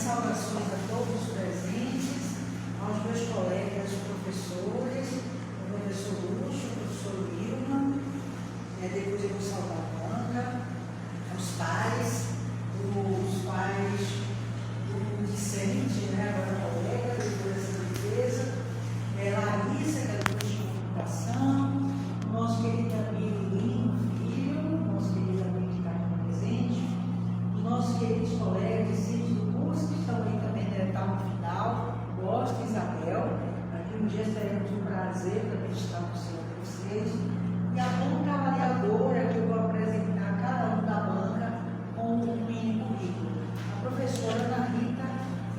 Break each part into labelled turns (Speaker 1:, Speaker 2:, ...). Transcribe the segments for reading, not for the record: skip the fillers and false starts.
Speaker 1: saudações a todos os presentes, aos meus colegas professores, o professor Lúcio, o professor Wilma, depois eu vou saudar a banca, os pais do discente, agora colega, depois dessa defesa, Larissa, que é do curso de comunicação, nosso querido amigo Lino Filho, nosso querido amigo que está aqui presente, os nossos queridos colegas do curso que estão aí também, estar no final, Gosto, Isabel, aqui um dia teremos um prazer também de estar com vocês, e a banca avaliadora que eu vou apresentar cada um da banca com um mini currículo. A professora Ana Rita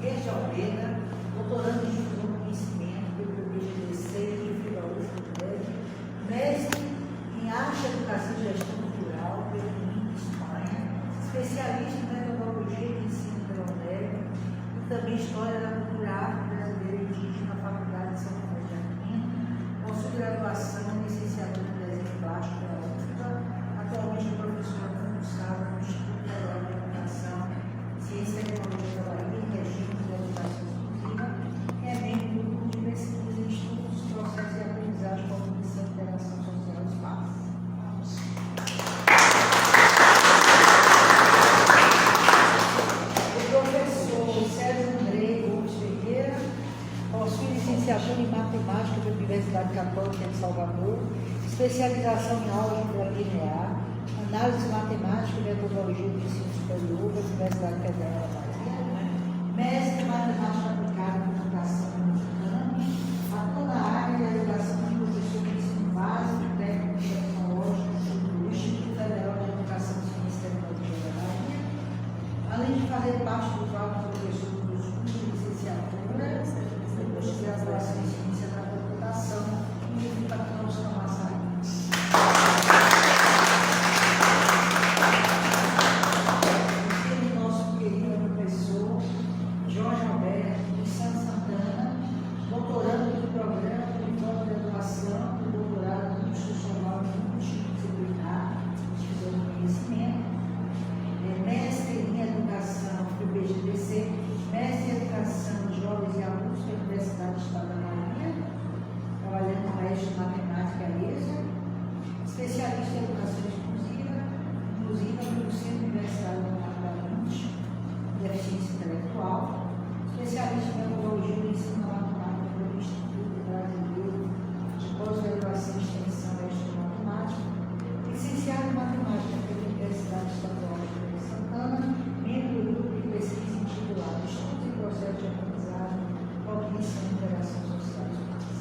Speaker 1: Reis de Almeida, doutorando em Gestão do Conhecimento pelo PGDC e pela UFRJ, mestre em Arte, Educação e Gestão Cultural pelo INPE Espanha, especialista em Metodologia de Ensino pela UNEB e também História da Cultura Afro-Brasileira e Indígena na Faculdade de São Tomé de Aquino, possui graduação em Licenciatura em Desenho Plástico pela UFRJ, atualmente é professora concursada no Instituto Federal de Educação, Ciência e Tecnologia da Bahia e Regime de Educação Exclusiva, e é membro do Grupo de Pesquisa em Estudos, Processos e Aprendizagem com a Comissão de Interação Social e Espaço. O professor César Andrei Gomes Ferreira possui licenciatura em Matemática da Universidade Católica de Salvador, especialização em álgebra linear, análise matemática e metodologia de ensino superior da Universidade Federal da Bahia, mestre em matemática aplicada em computação e unicamp, atua na área da educação de professor de ensino básico, técnico e tecnológico do Instituto Federal de Educação, Ciência e Tecnologia da Bahia, além de fazer parte do quadro de professor dos cursos de licenciatura, depois de graduação em Ciência da Computação e em Patrões da Maçã. Nosso querido professor Jorge Alberto de Santos Santana, doutorando do programa de pós-graduação do doutorado institucional multidisciplinar de Gestão do Conhecimento, mestre em Educação pelo PGDC, mestre em Educação de Jovens e Adultos pela Universidade do Estado da Bahia, trabalhando na área de matemática ESA, especialista em Educação Exclusiva, inclusive pelo Centro Universitário do Mato da Mente, Deficiência Intelectual, especialista em Metodologia do Ensino Matemática pelo Instituto Brasileiro de Pós-Graduação e Extensão da História Matemática, licenciado em Matemática pela Universidade Estadual de Feira de Santana, membro do grupo de pesquisa intitulado Estudos e Processos de Aprendizagem com a Comissão de Interação Social e Espaço.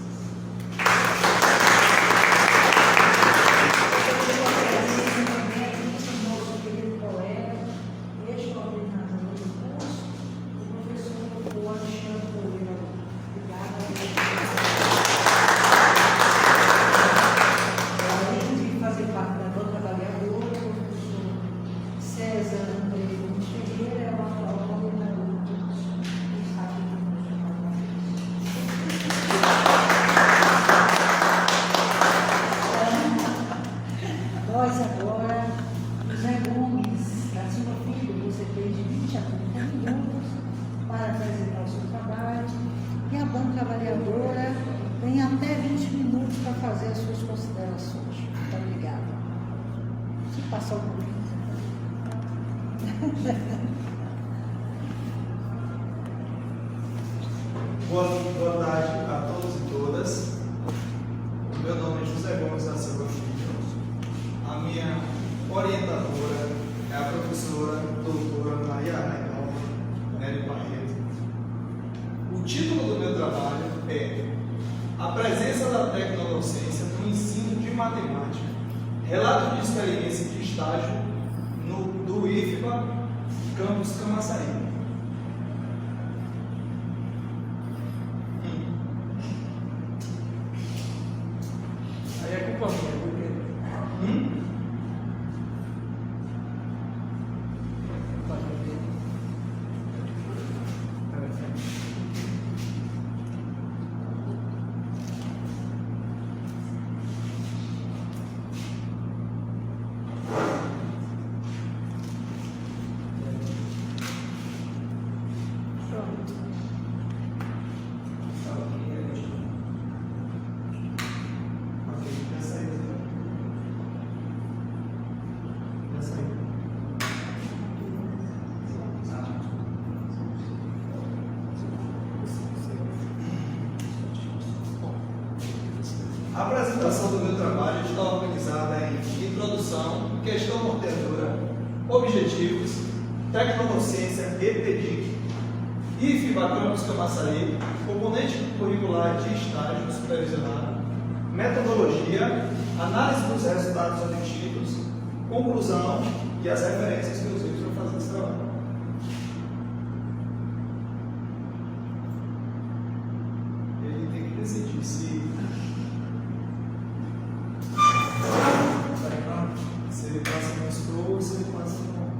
Speaker 1: Nosso querido colega, ex-coordenador do curso, o professor Alexandre Moreira. Obrigada. Além de fazer parte da banca avaliadora, o professor César Andrei Gomes Ferreira é o atual coordenador do curso e está aqui conosco. Nós agora, José Gomes da Silva Filho, você tem de 20 a 30 minutos para apresentar o seu trabalho, e a banca avaliadora tem até 20 minutos para fazer as suas considerações. Muito obrigada. Se passar um pouquinho.
Speaker 2: Boa tarde a todos e todas. O meu nome é José Gomes da Silva Filho. A minha orientadora é a professora doutora Maria Rainalva Nery Barreto. O título do meu trabalho é A Presença da Tecnodocência no Ensino de Matemática, relato de experiência de estágio do IFBA, Campus Camaçari. Aí é culpa minha, porque... A apresentação do meu trabalho está organizada em introdução, questão norteadora, objetivos, tecnociência e TEDIC, IFBA Campus Camaçari, componente curricular de estágio supervisionado, metodologia, análise dos resultados obtidos, conclusão e as referências que eu usei para fazer esse trabalho. Ele tem que decidir se ele passa no scroll ou se ele passa no...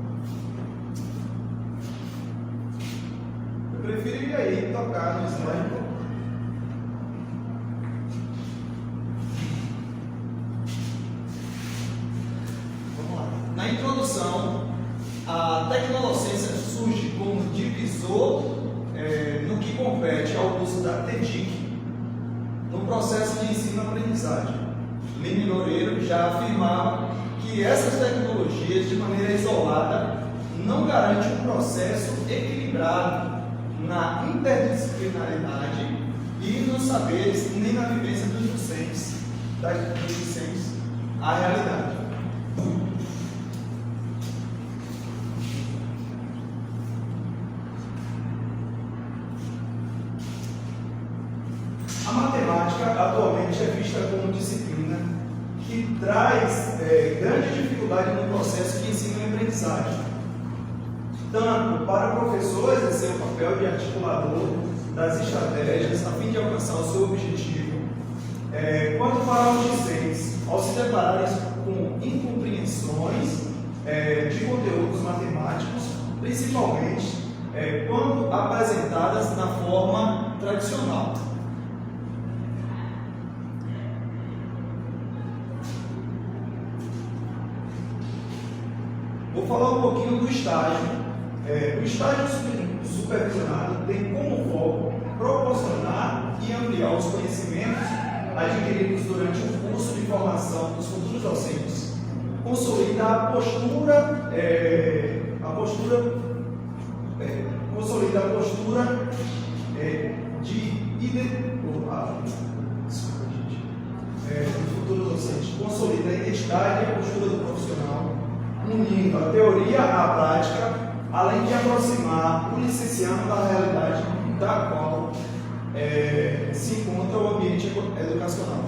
Speaker 2: Eu prefiro ir aí tocar no slide. Vamos lá. Na introdução, a tecnolociência surge como divisor no que compete ao uso da TEDIC no processo de ensino-aprendizagem. Lime Loureiro já afirmava que essas tecnologias, de maneira isolada, não garantem um processo equilibrado na interdisciplinaridade e nos saberes, nem na vivência dos docentes, à realidade. A matemática atualmente é vista como disciplina que traz grande dificuldade no processo de ensino e aprendizagem, tanto para o professor exercer o papel de articulador das estratégias a fim de alcançar o seu objetivo, quanto para os discentes, ao se depararem com incompreensões de conteúdos matemáticos, principalmente quando apresentadas na forma tradicional. Vou falar um pouquinho do estágio. O estágio supervisionado tem como foco proporcionar e ampliar os conhecimentos adquiridos durante o curso de formação dos futuros docentes, consolida a postura do futuro docente, consolida a identidade e a postura do profissional, unindo a teoria à prática, além de aproximar o licenciado da realidade da qual se encontra o ambiente educacional.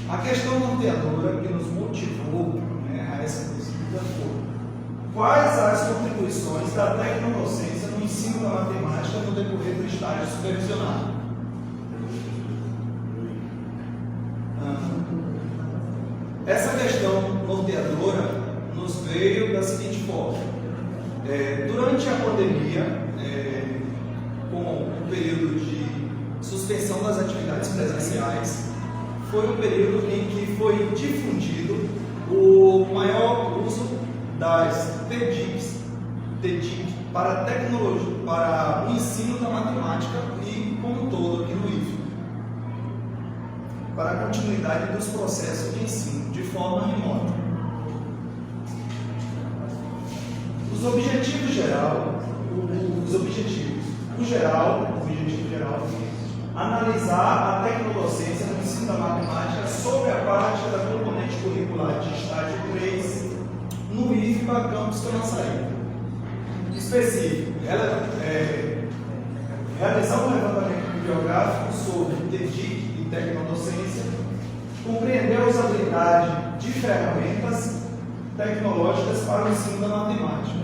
Speaker 2: A questão norteadora que nos motivou a essa pesquisa foi: quais as contribuições da tecnodocência no ensino da matemática no decorrer do estágio supervisionado? Essa questão norteadora nos veio da seguinte forma: durante a pandemia, com o período de suspensão das atividades presenciais, foi um período em que foi difundido o maior uso das TEDIC para tecnologia, para o ensino da matemática e como um todo aqui no IFE, para a continuidade dos processos de ensino de forma remota. O objetivo geral, analisar a tecnodocência no ensino da matemática sob a parte da componente curricular de estágio 3 no IFBA Campus Camaçari. Específico, realizar um levantamento bibliográfico sobre TEDIC e tecnodocência, compreender a usabilidade de ferramentas tecnológicas para o ensino da matemática,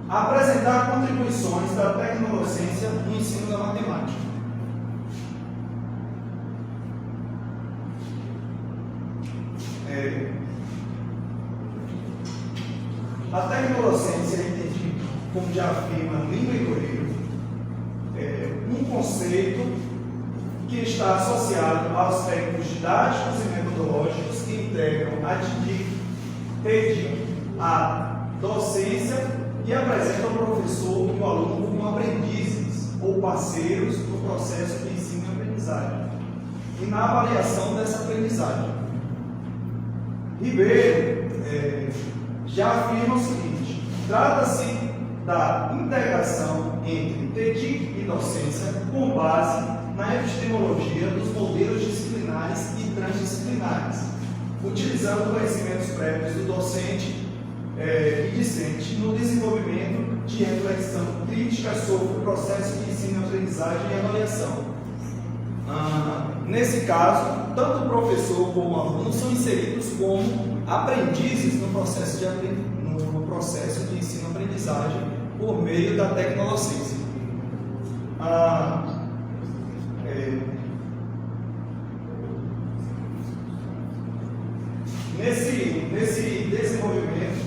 Speaker 2: apresentar contribuições da tecnodocência no ensino da matemática. A tecnodocência é entendida, como já afirma Lime Loureiro, um conceito que está associado a aspectos didáticos e metodológicos que integram a TEDIC, a docência, e apresenta o professor e o aluno como aprendizes ou parceiros no processo de ensino e aprendizagem e na avaliação dessa aprendizagem. Ribeiro já afirma o seguinte: trata-se da integração entre TEDIC e docência com base na epistemologia dos modelos disciplinares e transdisciplinares, utilizando conhecimentos prévios do docente e discente no desenvolvimento de reflexão crítica sobre o processo de ensino, aprendizagem e avaliação. Nesse caso, tanto o professor como o aluno são inseridos como aprendizes no processo de ensino-aprendizagem por meio da tecnodocência. Nesse desenvolvimento,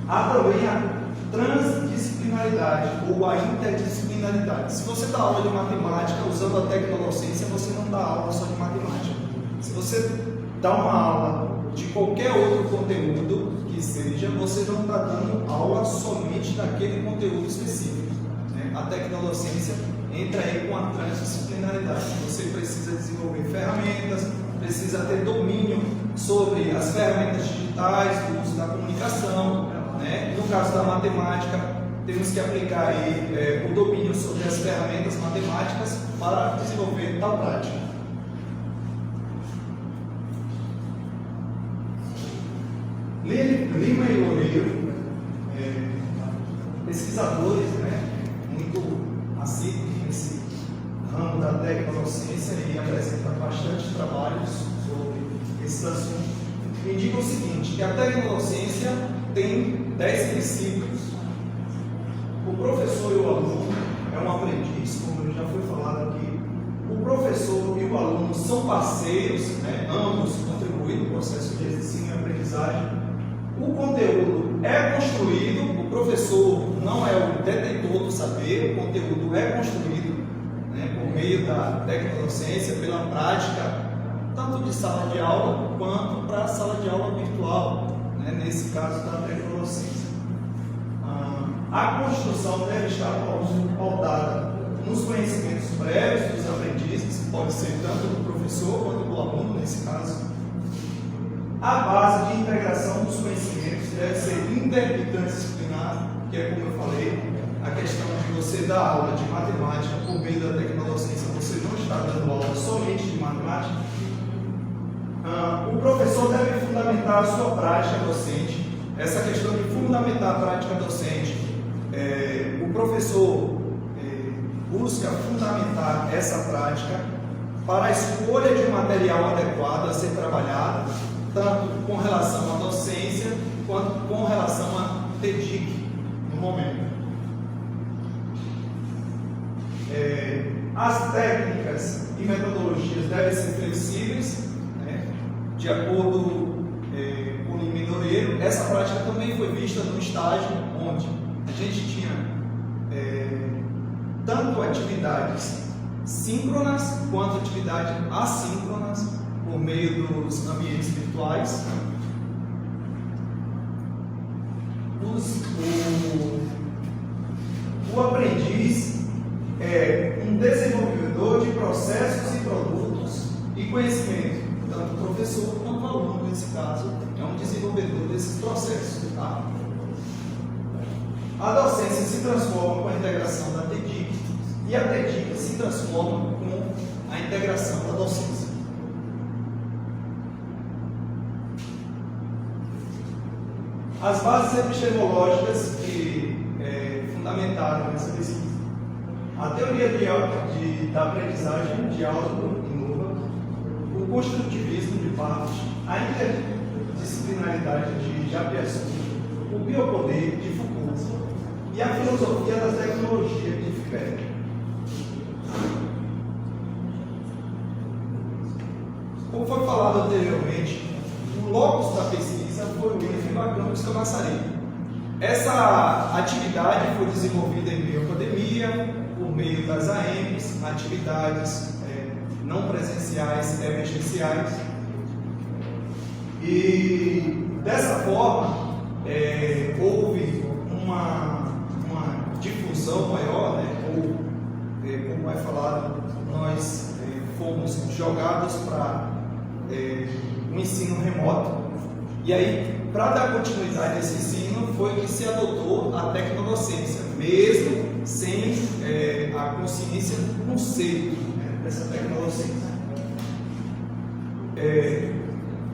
Speaker 2: há também a transdisciplinaridade ou a interdisciplinaridade. Se você dá aula de matemática usando a tecnodocência, você não dá aula só de matemática. Se você dá uma aula de qualquer outro conteúdo que seja, você não está dando aula somente daquele conteúdo específico, né? A tecnodocência entra aí com a transdisciplinaridade. Você precisa desenvolver ferramentas, precisa ter domínio sobre as ferramentas digitais, o uso da comunicação, né? No caso da matemática, temos que aplicar aí, o domínio sobre as ferramentas matemáticas para desenvolver tal prática. Lima e Loureiro, pesquisadores, né, muito assíduos nesse ramo da tecnodocência e apresentam bastante trabalhos sobre esse assunto, indicam o seguinte, que a tecnodocência tem 10 princípios. O professor e o aluno é um aprendiz, como já foi falado aqui. O professor e o aluno são parceiros, né, ambos contribuem no processo de ensino e aprendizagem. O conteúdo é construído, o professor não é o detentor do saber, o conteúdo é construído, né, por meio da tecnodocência, pela prática, tanto de sala de aula quanto para a sala de aula virtual, né, nesse caso da tecnodocência. A construção deve estar pautada nos conhecimentos prévios dos aprendizes, pode ser tanto do professor quanto do aluno, nesse caso. A base de integração dos conhecimentos deve ser inter e transdisciplinar, que é como eu falei, a questão de você dar aula de matemática por meio da tecnodocência, você não está dando aula somente de matemática. O professor deve fundamentar a sua prática docente. Essa questão de fundamentar a prática docente, o professor busca fundamentar essa prática para a escolha de um material adequado a ser trabalhado, tanto com relação à docência, quanto com relação a TEDIC, no momento. As técnicas e metodologias devem ser flexíveis, né, de acordo com o Lima e Loureiro. Essa prática também foi vista no estágio, onde a gente tinha tanto atividades síncronas quanto atividades assíncronas, por meio dos ambientes virtuais. O aprendiz é um desenvolvedor de processos e produtos e conhecimento, tanto o professor quanto o aluno, nesse caso, é um desenvolvedor desses processos. Tá? A docência se transforma com a integração da TEDIC e a TEDIC se transforma com a integração da docência. As bases epistemológicas que fundamentaram essa pesquisa. A teoria da aprendizagem de Aldous Nova, o construtivismo de Barthes, a interdisciplinaridade de Japiaçu, o biopoder de Foucault e a filosofia da tecnologia de Foucault. Como foi falado anteriormente, o locus da pesquisa foi o IFBA Campus Camaçari. Essa atividade foi desenvolvida em meio à pandemia, por meio das AMs, atividades não presenciais e emergenciais. E dessa forma, houve uma difusão maior, né? Ou, como é falado, nós fomos jogados para um ensino remoto. E aí, para dar continuidade a esse ensino, foi que se adotou a tecnodocência, mesmo sem a consciência do conceito, né, dessa tecnodocência.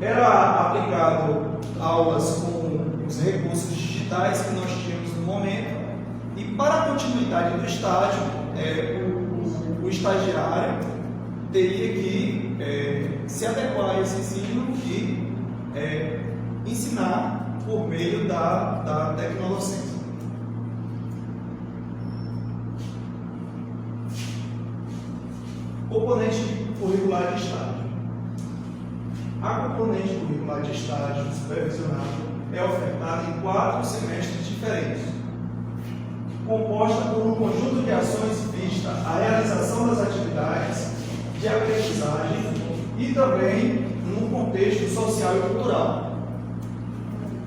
Speaker 2: Era aplicado aulas com os recursos digitais que nós tínhamos no momento, e para a continuidade do estágio, o estagiário teria que se adequar a esse ensino e ensinar por meio da tecnodocência. Componente curricular de estágio. A componente curricular de estágio supervisionado é ofertada em 4 semestres diferentes, composta por um conjunto de ações vista à realização das atividades de aprendizagem e também no contexto social e cultural.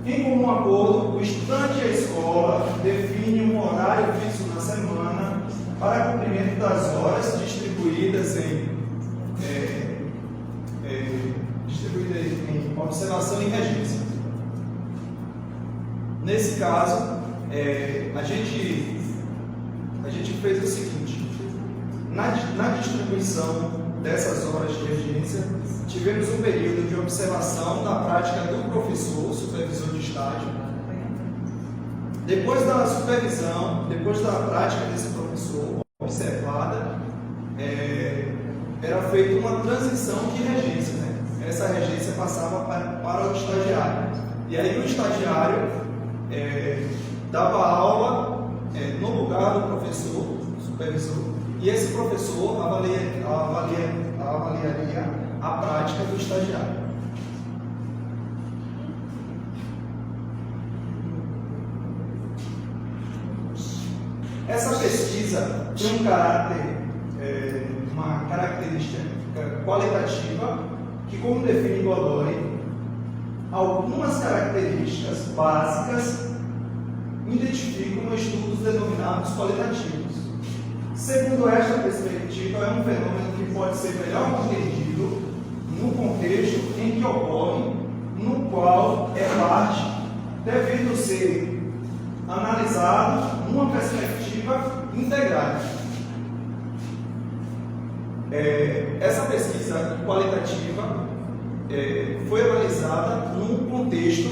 Speaker 2: Em comum acordo, o estudante e a escola definem um horário fixo na semana para cumprimento das horas distribuídas em observação e regência. Nesse caso, a gente fez o seguinte: na distribuição dessas horas de regência, tivemos um período de observação da prática do professor, supervisor de estágio. Depois da supervisão, depois da prática desse professor observada, era feita uma transição de regência, né? Essa regência passava para o estagiário. E aí o estagiário dava aula no lugar do professor, supervisor, e esse professor avaliaria a prática do estagiário. Essa pesquisa tem uma característica qualitativa que, como define Godoy, algumas características básicas identificam estudos denominados qualitativos. Segundo esta perspectiva, é um fenômeno que pode ser melhor compreendido no contexto em que ocorre, no qual é parte, devendo ser analisado numa perspectiva integrada. Essa pesquisa qualitativa foi analisada num contexto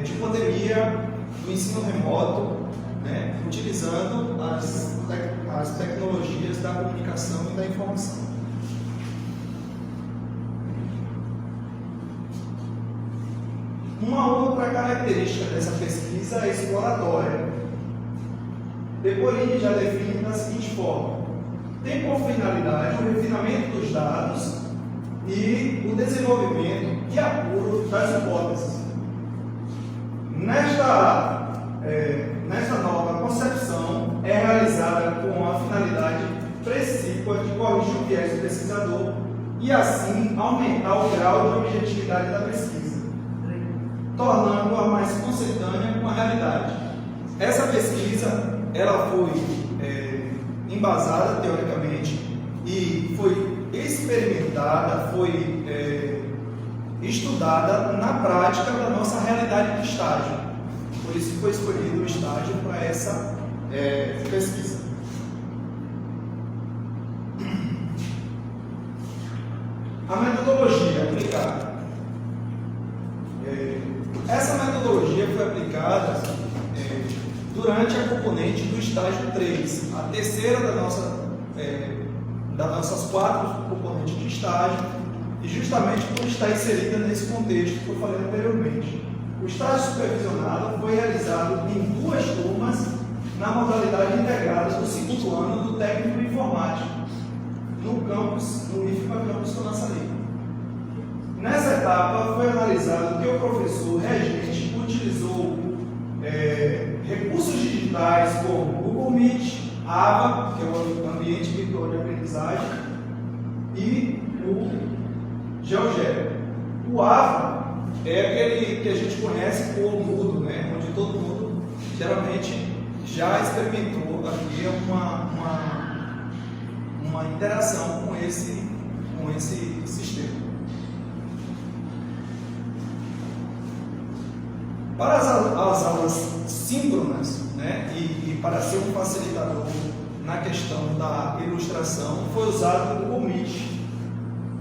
Speaker 2: de pandemia do ensino remoto, né, utilizando as tecnologias da comunicação e da informação. Uma outra característica dessa pesquisa é exploratória. De Polini já define da seguinte forma: tem por finalidade o refinamento dos dados e o desenvolvimento e apuro das hipóteses. Nesta nova concepção é realizada com a finalidade precípua de corrigir o viés do pesquisador e assim aumentar o grau de objetividade da pesquisa, tornando-a mais consentânea com a realidade. Essa pesquisa ela foi embasada teoricamente e foi experimentada, foi estudada na prática da nossa realidade de estágio. Por isso que foi escolhido o estágio para essa pesquisa. A metodologia aplicada. Essa metodologia foi aplicada durante a componente do estágio 3, a terceira das nossas 4 componentes de estágio, e justamente por estar inserida nesse contexto que eu falei anteriormente. O estágio supervisionado foi realizado em 2 turmas na modalidade integrada do 2º ano do técnico de informática, no IFPA Campus Conassalim. Nessa etapa foi analisado que o professor regente utilizou recursos digitais como Google Meet, AVA, que é o ambiente virtual de aprendizagem, e o GeoGebra. O AVA é aquele que a gente conhece por mudo, né? Onde todo mundo geralmente já experimentou aqui uma interação com esse sistema. Para as aulas síncronas, né, e para ser um facilitador na questão da ilustração, foi usado o Google Meet.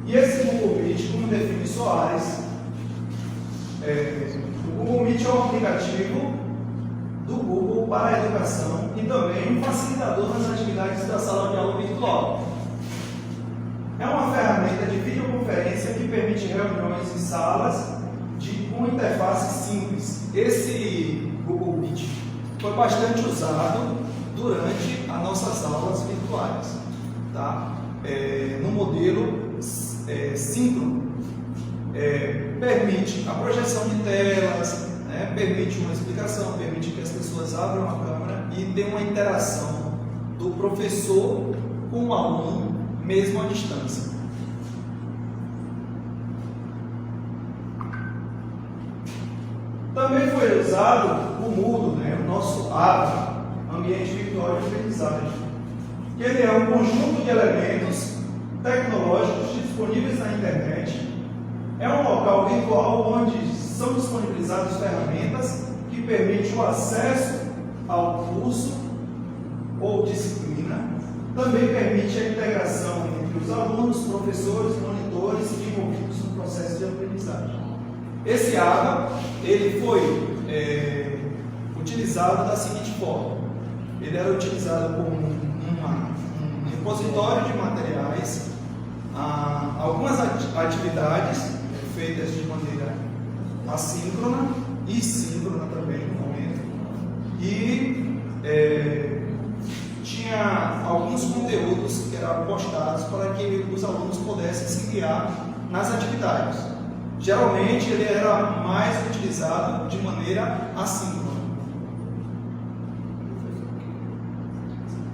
Speaker 2: E esse Google Meet, como define Soares, o Google Meet é um aplicativo do Google para a educação e também um facilitador nas atividades da sala de aula virtual. É uma ferramenta de videoconferência que permite reuniões em salas com interface simples. Esse Google Meet foi bastante usado durante as nossas aulas virtuais, tá? No modelo síncrono. Permite a projeção de telas, né? Permite uma explicação, permite que as pessoas abram a câmera e dê uma interação do professor com o aluno, mesmo à distância. Também foi usado o Moodle, né? O nosso AVA, Ambiente Virtual de Aprendizagem, que ele é um conjunto de elementos tecnológicos disponíveis na internet. É um local virtual onde são disponibilizadas ferramentas que permitem o acesso ao curso ou disciplina. Também permite a integração entre os alunos, professores, monitores envolvidos no processo de aprendizagem. Esse AVA, ele foi utilizado da seguinte forma. Ele era utilizado como um repositório de materiais, algumas atividades feitas de maneira assíncrona e síncrona também no momento, e tinha alguns conteúdos que eram postados para que os alunos pudessem se guiar nas atividades. Geralmente ele era mais utilizado de maneira assíncrona.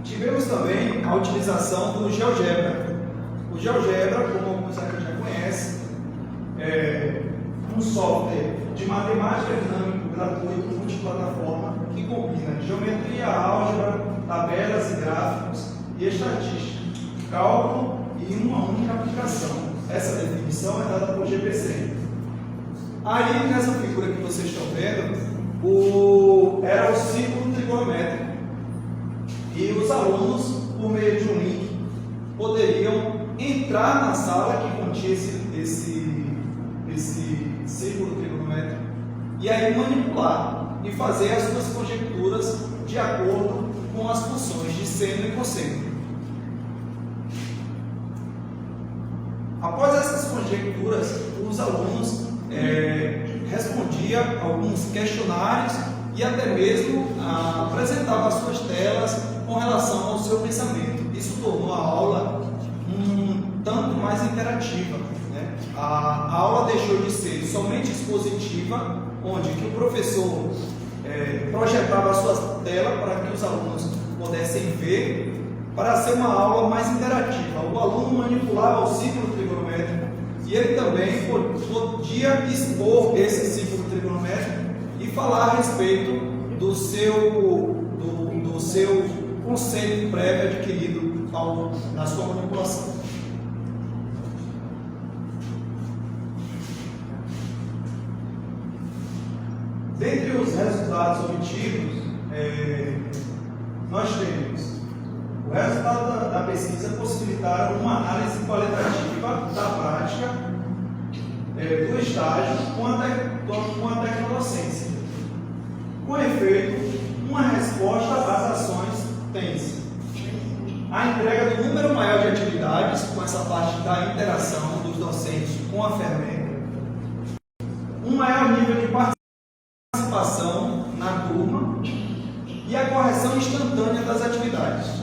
Speaker 2: Tivemos também a utilização do GeoGebra. O GeoGebra, como alguns aqui já conhecem, é um software de matemática dinâmico gratuito multiplataforma que combina geometria, álgebra, tabelas e gráficos e estatística, cálculo e uma única aplicação. Essa definição é dada por GPC. Aí, nessa figura que vocês estão vendo, era o círculo trigonométrico. E os alunos, por meio de um link, poderiam entrar na sala que continha esse círculo trigonométrico e aí manipular e fazer as suas conjecturas de acordo com as funções de seno e cosseno. Após essas conjecturas, os alunos respondiam alguns questionários e até mesmo apresentavam as suas telas com relação ao seu pensamento. Isso tornou a aula um tanto mais interativa, né? A aula deixou de ser somente expositiva, onde que o professor projetava a sua tela para que os alunos pudessem ver, para ser uma aula mais interativa. O aluno manipulava o círculo trigonométrico e ele também podia expor esse círculo trigonométrico e falar a respeito do seu conceito prévio adquirido na sua manipulação. Dentre os resultados obtidos, nós temos o resultado da pesquisa possibilitaram uma análise qualitativa da prática do estágio com a tecnodocência. Com efeito, uma resposta às ações tem-se a entrega do número maior de atividades, com essa parte da interação dos docentes com a ferramenta, um maior nível de participação na turma e a correção instantânea das atividades.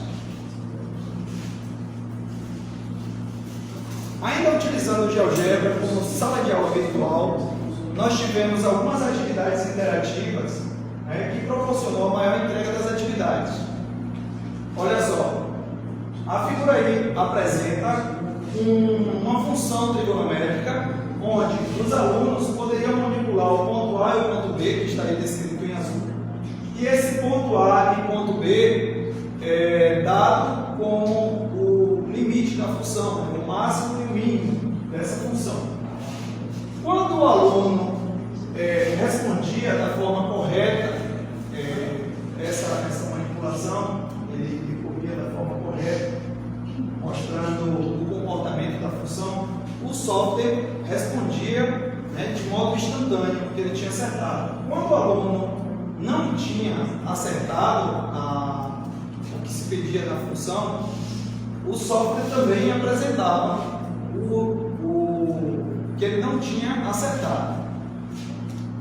Speaker 2: Ainda utilizando o GeoGebra como sala de aula virtual, nós tivemos algumas atividades interativas que proporcionou a maior entrega das atividades. Olha só, a figura aí apresenta uma função trigonométrica onde os alunos poderiam manipular o ponto A e o ponto B, que está aí descrito em azul. E esse ponto A e ponto B é dado com o limite da função, o máximo e o mínimo dessa função. Quando o aluno respondia da forma instantâneo que ele tinha acertado. Quando o aluno não tinha acertado o que se pedia da função, o software também apresentava o que ele não tinha acertado.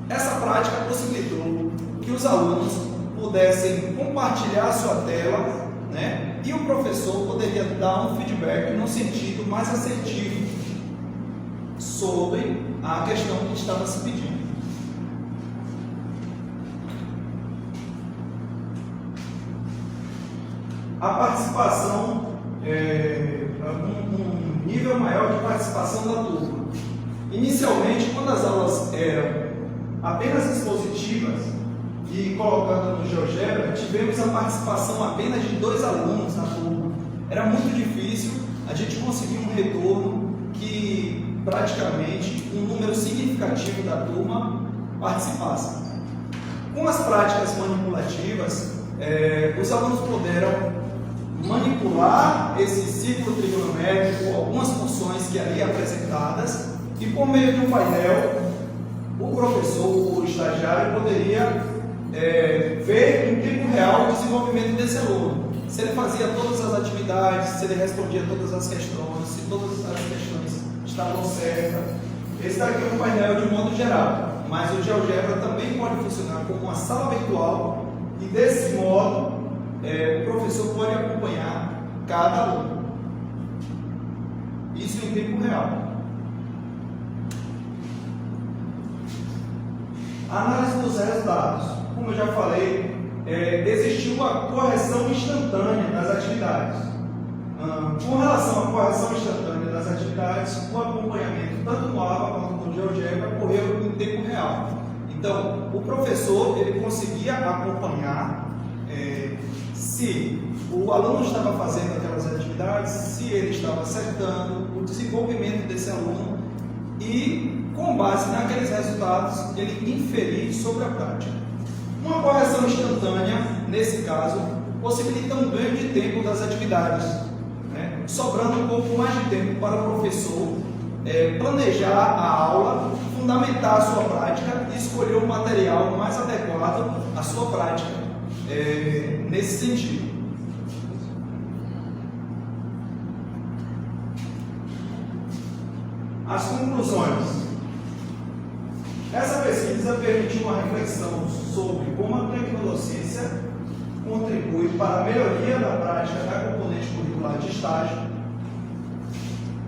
Speaker 2: Essa prática possibilitou que os alunos pudessem compartilhar a sua tela, né? E o professor poderia dar um feedback no sentido mais assertivo sobre a questão que estava se pedindo. A participação, um nível maior de participação da turma. Inicialmente, quando as aulas eram apenas expositivas e colocando no GeoGebra, tivemos a participação apenas de 2 alunos na turma. Era muito difícil a gente conseguir um retorno que praticamente um número significativo da turma participasse. Com as práticas manipulativas, os alunos puderam manipular esse círculo trigonométrico, algumas funções que ali apresentadas, e por meio de um painel, o professor ou o estagiário poderia ver em tempo real o desenvolvimento desse aluno. Se ele fazia todas as atividades, se ele respondia todas as questões, se todas as questões estavam certas. Esse daqui é um painel de modo geral, mas o GeoGebra também pode funcionar como uma sala virtual e desse modo o professor pode acompanhar cada aluno. Isso em tempo real. Análise dos resultados. Como eu já falei, existiu uma correção instantânea das atividades. Com relação à correção instantânea das atividades, o acompanhamento, tanto no ABA quanto no GeoGebra, ocorreu em tempo real. Então, o professor ele conseguia acompanhar se o aluno estava fazendo aquelas atividades, se ele estava acertando, o desenvolvimento desse aluno e, com base naqueles resultados, ele inferir sobre a prática. Uma correção instantânea, nesse caso, possibilita um ganho de tempo das atividades, né? Sobrando um pouco mais de tempo para o professor planejar a aula, fundamentar a sua prática e escolher o material mais adequado à sua prática, nesse sentido. As conclusões. Essa pesquisa permitiu uma reflexão sobre como a tecnodocência contribui para a melhoria da prática da componente curricular de estágio,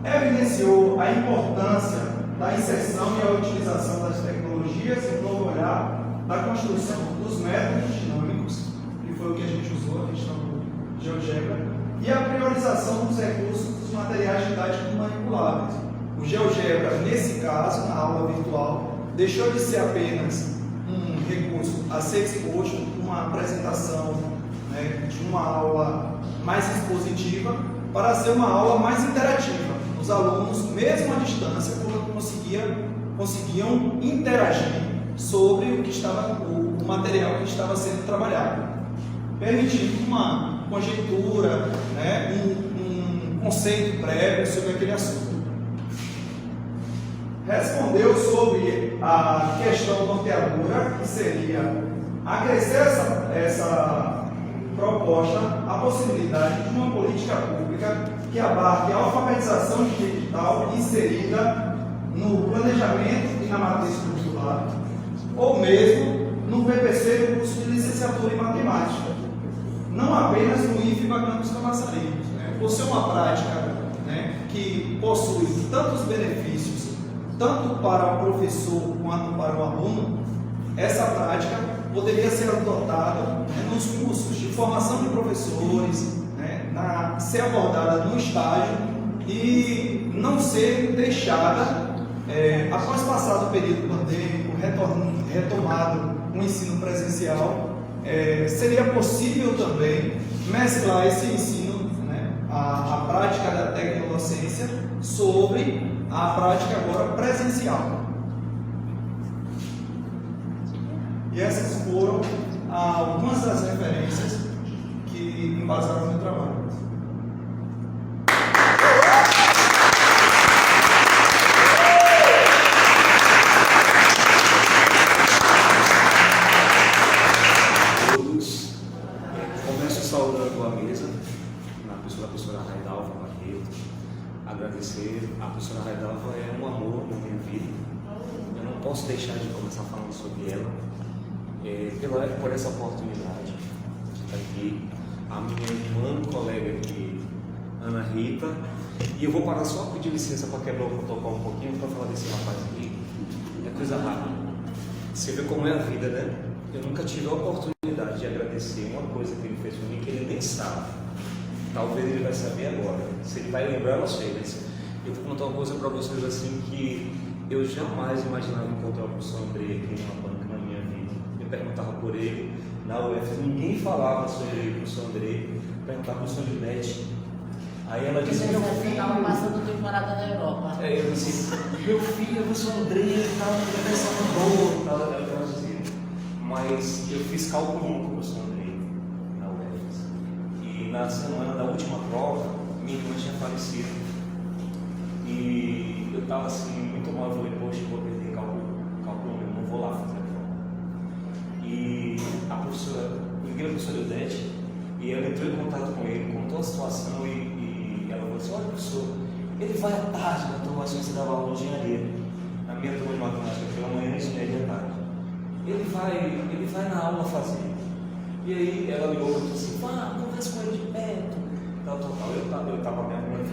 Speaker 2: evidenciou a importância da inserção e a utilização das tecnologias e novo olhar da construção dos métodos dinâmicos, que foi o que a gente usou, a questão do GeoGebra, e a priorização dos recursos dos materiais didáticos manipuláveis. O GeoGebra, nesse caso, na aula virtual, deixou de ser apenas um recurso a ser exposto, uma apresentação, né, de uma aula mais expositiva, para ser uma aula mais interativa. Os alunos, mesmo à distância, conseguiam interagir sobre o material que estava sendo trabalhado, permitindo uma conjectura, né, um conceito prévio sobre aquele assunto. Respondeu sobre a questão norteadora, que seria acrescer essa proposta a possibilidade de uma política pública que abarque a alfabetização digital inserida no planejamento e na matriz curricular, ou mesmo no PPC do curso de licenciatura em matemática, não apenas no IFBA Campus Camaçarico, né? Por ser uma prática, né, que possui tantos benefícios tanto para o professor quanto para o aluno, essa prática poderia ser adotada, né, nos cursos de formação de professores, né, ser abordada no estágio e não ser deixada, após passado o período pandêmico, retomado o ensino presencial, seria possível também mesclar esse ensino, né, a prática da tecnodocência sobre a prática agora presencial. E essas foram algumas das referências que embasaram o meu trabalho.
Speaker 3: agradecer. A professora Raidalva é um amor na minha vida. Eu não posso deixar de começar falando sobre ela, por essa oportunidade de estar aqui. A minha irmã, colega aqui, Ana Rita. E eu vou parar só pedir licença para quebrar o protocolo um pouquinho para falar desse rapaz aqui. É coisa rápida. Você vê como é a vida, né? Eu nunca tive a oportunidade de agradecer uma coisa que ele fez por mim que ele nem sabe. Talvez ele vai saber agora. Se ele vai lembrar, eu não sei. Mas eu vou contar uma coisa para vocês assim que eu jamais imaginava encontrar o professor Andrei aqui numa banca na minha vida. Eu perguntava por ele na UF, ninguém falava sobre o professor Andrei. Perguntava para o professor Linete. Aí ela disse: meu filho,
Speaker 4: estava passando temporada na Europa.
Speaker 3: Eu disse: meu filho, eu sou Andrei e tal, eu pensava no tal, ela dizia. Mas eu fiz cálculo 1 com o professor Andrei na UF. E na semana da última prova, minha irmã tinha falecido. E eu estava assim, muito mal. Eu falei: poxa, eu vou perder cálculo 1, não vou lá fazer a prova. E a professora, eu liguei a professora Odete, e ela entrou em contato com ele, contou a situação e ela falou assim: olha, professor, ele vai à tarde na turma, assim, você dava aula de engenharia. Na minha turma de matemática, pela manhã, engenharia à tarde. Ele vai na aula fazer. E aí ela ligou e disse assim: vá, conversa com ele de perto. Tal. Eu estava me arrumando,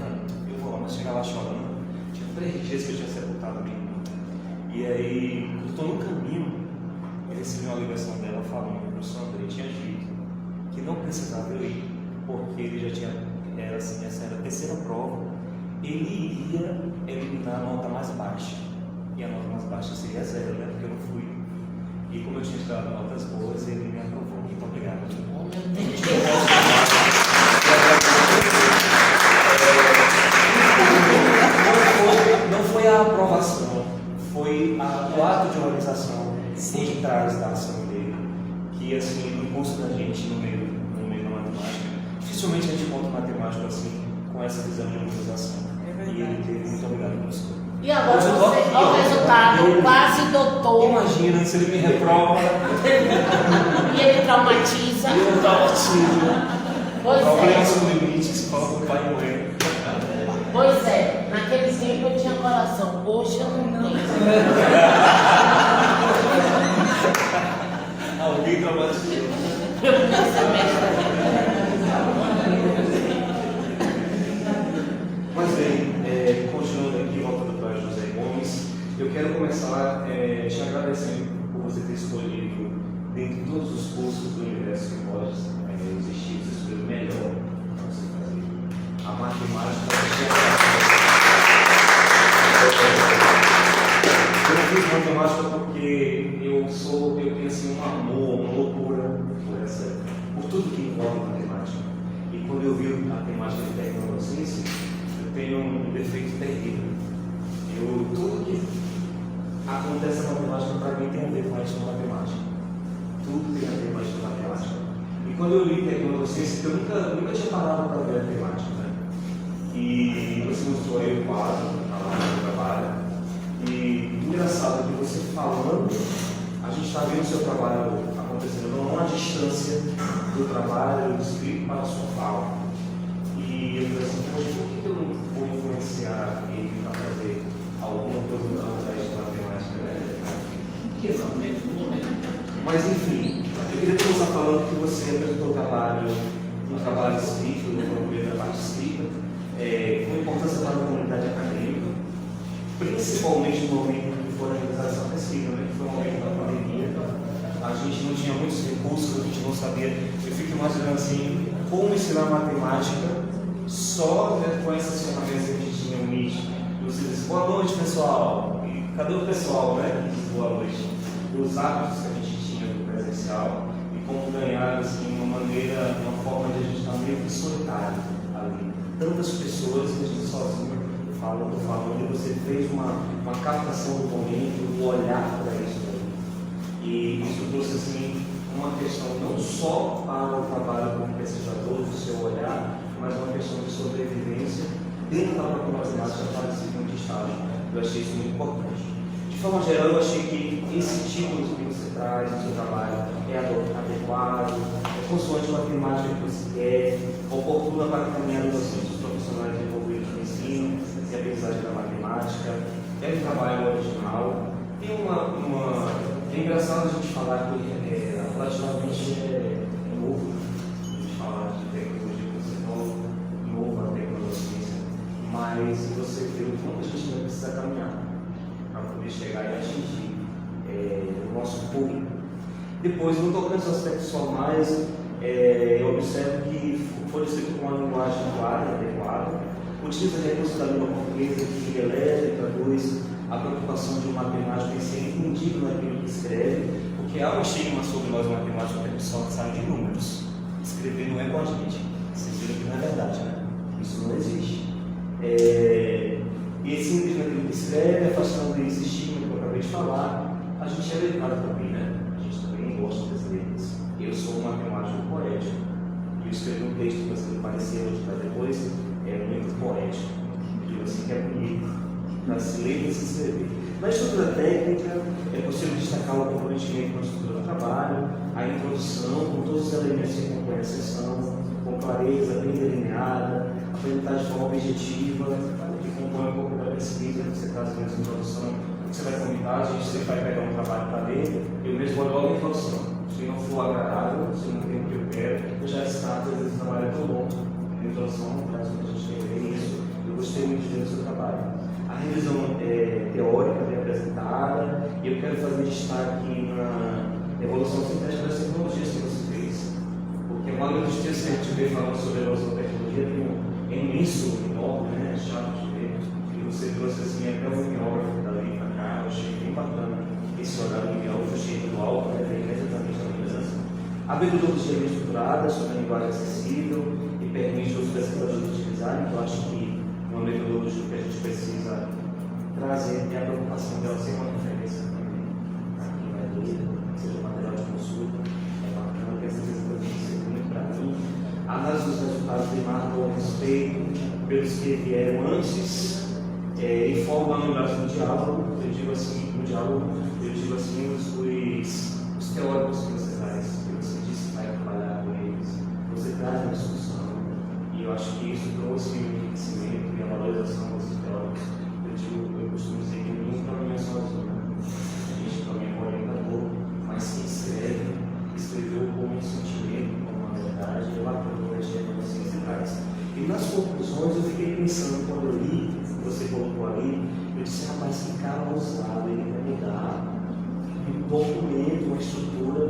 Speaker 3: eu vou lá, mas chegar lá chorando. Tinha 3 dias que eu tinha sepultado a minha irmã. E aí, eu estou no caminho, eu recebi uma ligação dela falando que o professor Andrei tinha dito que não precisava eu ir, porque ele já tinha, essa era a terceira prova, ele iria eliminar a nota mais baixa. E a nota mais baixa seria 0, né? Porque eu não fui. E como eu tinha tirado notas boas, ele me aprovou. Muito obrigado.
Speaker 4: Oh, meu Deus.
Speaker 3: Não foi a aprovação, foi o ato de organização por trás da ação dele, que assim, no curso da gente, no meio da matemática, dificilmente a gente monta matemática assim, com essa visão de organização. E ele teve. Muito obrigado, professor.
Speaker 4: E agora você, olha o resultado, quase doutor.
Speaker 3: Imagina se ele me reprova.
Speaker 4: E ele traumatiza.
Speaker 3: E eu traumatizo.
Speaker 4: Pois
Speaker 3: Problema
Speaker 4: é.
Speaker 3: sem limites, coloca o pai e mãe.
Speaker 4: Pois é, naquele tempo eu tinha coração, hoje eu não tenho.
Speaker 3: Alguém traumatizou.
Speaker 4: Eu podia ser mestre.
Speaker 3: Mas bem, continuando aqui, voltando para José Gomes, eu quero começar te agradecendo por você ter escolhido, dentre todos os cursos do universo que pode existir, você escolheu o melhor para você fazer. A matemática, eu fiz matemática porque eu tenho assim, um amor, uma loucura por tudo que envolve matemática. E quando eu vi a temática de tecnologia, eu tenho um defeito terrível. Tudo que acontece na matemática, para mim, tem a ver com a história da matemática. Tudo tem a ver com a história da matemática. E quando eu li tecnologia, eu nunca tinha parado para ver a temática, né? E você mostrou aí o quadro, a lá do trabalho. E engraçado que você falando, a gente está vendo o seu trabalho acontecendo, não a distância do trabalho, do escrito para a sua fala. E eu falei assim: poxa, por que eu não vou influenciar ele para fazer alguma coisa através da matemática? Que mas enfim, eu queria começar falando que você apresentou um trabalho escrito, no primeiro da parte escrita, com importância para a comunidade acadêmica, principalmente no momento que foi a realização da pesquisa, né, que foi o momento da pandemia. A gente não tinha muitos recursos, a gente não sabia. Eu fico imaginando assim, como ensinar matemática só com essas ferramentas que a gente tinha no Meet. Você diz: boa noite, pessoal. E cadê o pessoal, né? Diz boa noite. Os hábitos que a gente tinha do presencial e como ganhar assim, uma forma de a gente estar meio que solitário ali. Tantas pessoas que a gente sozinho falando, e você fez uma captação do momento, um olhar para isso. E isso trouxe assim, uma questão não só para o trabalho como pesquisador, do seu olhar, mas uma questão de sobrevivência dentro da própria matemática para esse segundo estágio. Eu achei isso muito importante. De forma geral, eu achei que esse título que você traz no seu trabalho é adequado, é consoante com a temática que você quer, oportuna para a caminhada dos docentes profissionais envolvidos no ensino. e aprendizagem da matemática. É um trabalho original. Tem é engraçado a gente falar que relativamente é novo, a gente falar de tecnologia conceitual, novo, a tecnologia, mas você vê o quanto a gente vai precisar caminhar para poder chegar e atingir o nosso público. Depois, não tocando nos aspectos formais, eu observo que foi escrito com uma linguagem clara e adequada, utiliza recursos da língua portuguesa que eleva e traduz a preocupação de um matemático em ser entendido naquilo que escreve, porque há um estigma sobre nós matemáticos que a pessoa sabe de números. Escrever não é com a gente. Vocês viram que não é verdade, né? Isso não existe. E esse simples naquilo que escreve, afastando esse estigma que eu acabei de falar, a gente é letrado também, né? A gente também gosta das letras. Eu sou um matemático poético. E eu escrevi um texto que vai aparecer hoje para depois, muito poético. Eu assim que é bonito, nas letras se escrever. Na estrutura técnica, é possível destacar o comprometimento com a estrutura do trabalho, a introdução, com todos os elementos que compõem a sessão, com clareza, bem delineada, apresentar de forma objetiva, que compõe um pouco da pesquisa, que você traz uma introdução, que você vai comentar, você vai pegar um trabalho para ler, eu mesmo vou logo a introdução. Se não for agradável, se não tem o que eu quero, eu já descarto, às vezes o trabalho é tão bom. A introdução não traz para a gente entender isso. Eu gostei muito de ver o seu trabalho. A revisão teórica bem apresentada, e eu quero fazer destaque na evolução sintética das tecnologias que você fez. Porque uma das textos que a gente vê falando sobre a evolução da tecnologia tem um imenso enorme, né? Chato de ver. E você trouxe assim até um mimeógrafo dali para cá, eu achei bem bacana esse horário de mimeógrafo, achei do alto, né? Vem exatamente a organização. A metodologia bem estruturada, sobre a linguagem acessível e permite os pesquisadores utilizarem, então acho que uma metodologia que a gente precisa trazer é a preocupação dela ser uma referência também para quem vai ler, seja material de consulta, é bacana, porque essa questão ser muito para mim. A análise dos resultados demarcam a respeito pelos que vieram antes e formam a unidade do diálogo, eu digo assim, os teóricos que você traz, que você disse que vai trabalhar com eles, você traz uma discussão, e eu acho que isso trouxe um enriquecimento e a valorização desses teóricos. Eu costumo dizer que ninguém caminha sozinho, a gente caminha com o orientador, mas quem escreveu como um sentimento, como uma verdade, eu aprendi a ciência traz. E nas conclusões eu fiquei pensando, quando eu li, você colocou ali, eu disse, rapaz, que cara ousado, ele vai mudar um documento, uma estrutura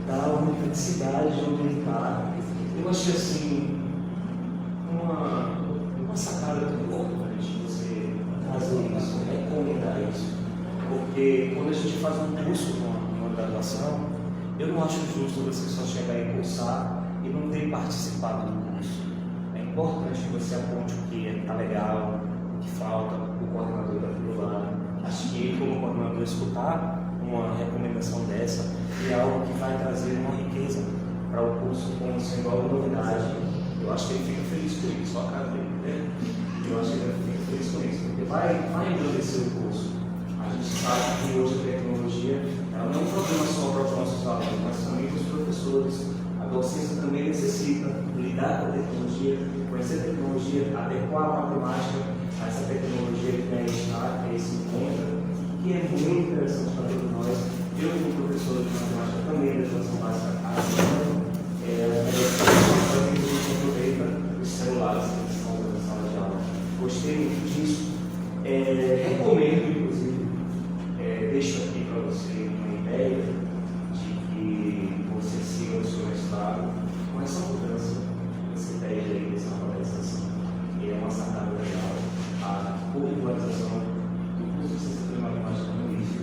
Speaker 3: da universidade de onde ele está. Eu achei assim, uma sacada muito boa para a gente você trazer isso, recomendar isso. Porque quando a gente faz um curso numa graduação, eu não acho justo você só chegar e cursar e não ter participado do curso. É importante que você aponte o que está legal, o que falta, o coordenador daquilo lá. Acho que ele, como coordenador, escutar uma recomendação dessa é algo que vai trazer uma riqueza para o curso como sendo algo novidade. Eu acho que ele fica feliz com isso, só a cara dele, né? Eu acho que ele fica feliz com isso, porque vai endurecer o curso. A gente sabe que hoje a tecnologia ela não é um problema só para os nossos alunos, mas também para os professores. A docência também necessita lidar com a tecnologia, conhecer a tecnologia, adequar a matemática a essa tecnologia que a gente está, que esse encontra, que é muito interessante para todos nós. Eu, como professor de matemática, também da educação básica, aproveita os celulares que estão na sala de aula. Gostei muito disso. Recomendo, inclusive, deixo aqui para você uma ideia de que você siga o seu mestrado com essa mudança, essa ideia aí dessa valorização. E é uma sacada legal. A curricularização do curso de Ciência de Matemática no início,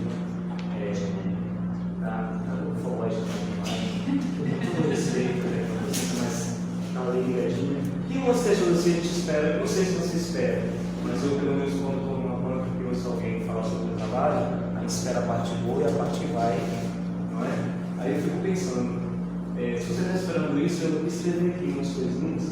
Speaker 3: por favor, com todo respeito, mas está ali ligadinha. Tem umas questões assim, a gente espera, eu não sei se você espera, mas eu, pelo menos, quando estou numa banca que ouço alguém falar sobre o trabalho, a gente espera a parte boa e a parte vai, não é? Aí eu fico pensando, se você está esperando isso, eu escrevi aqui umas coisinhas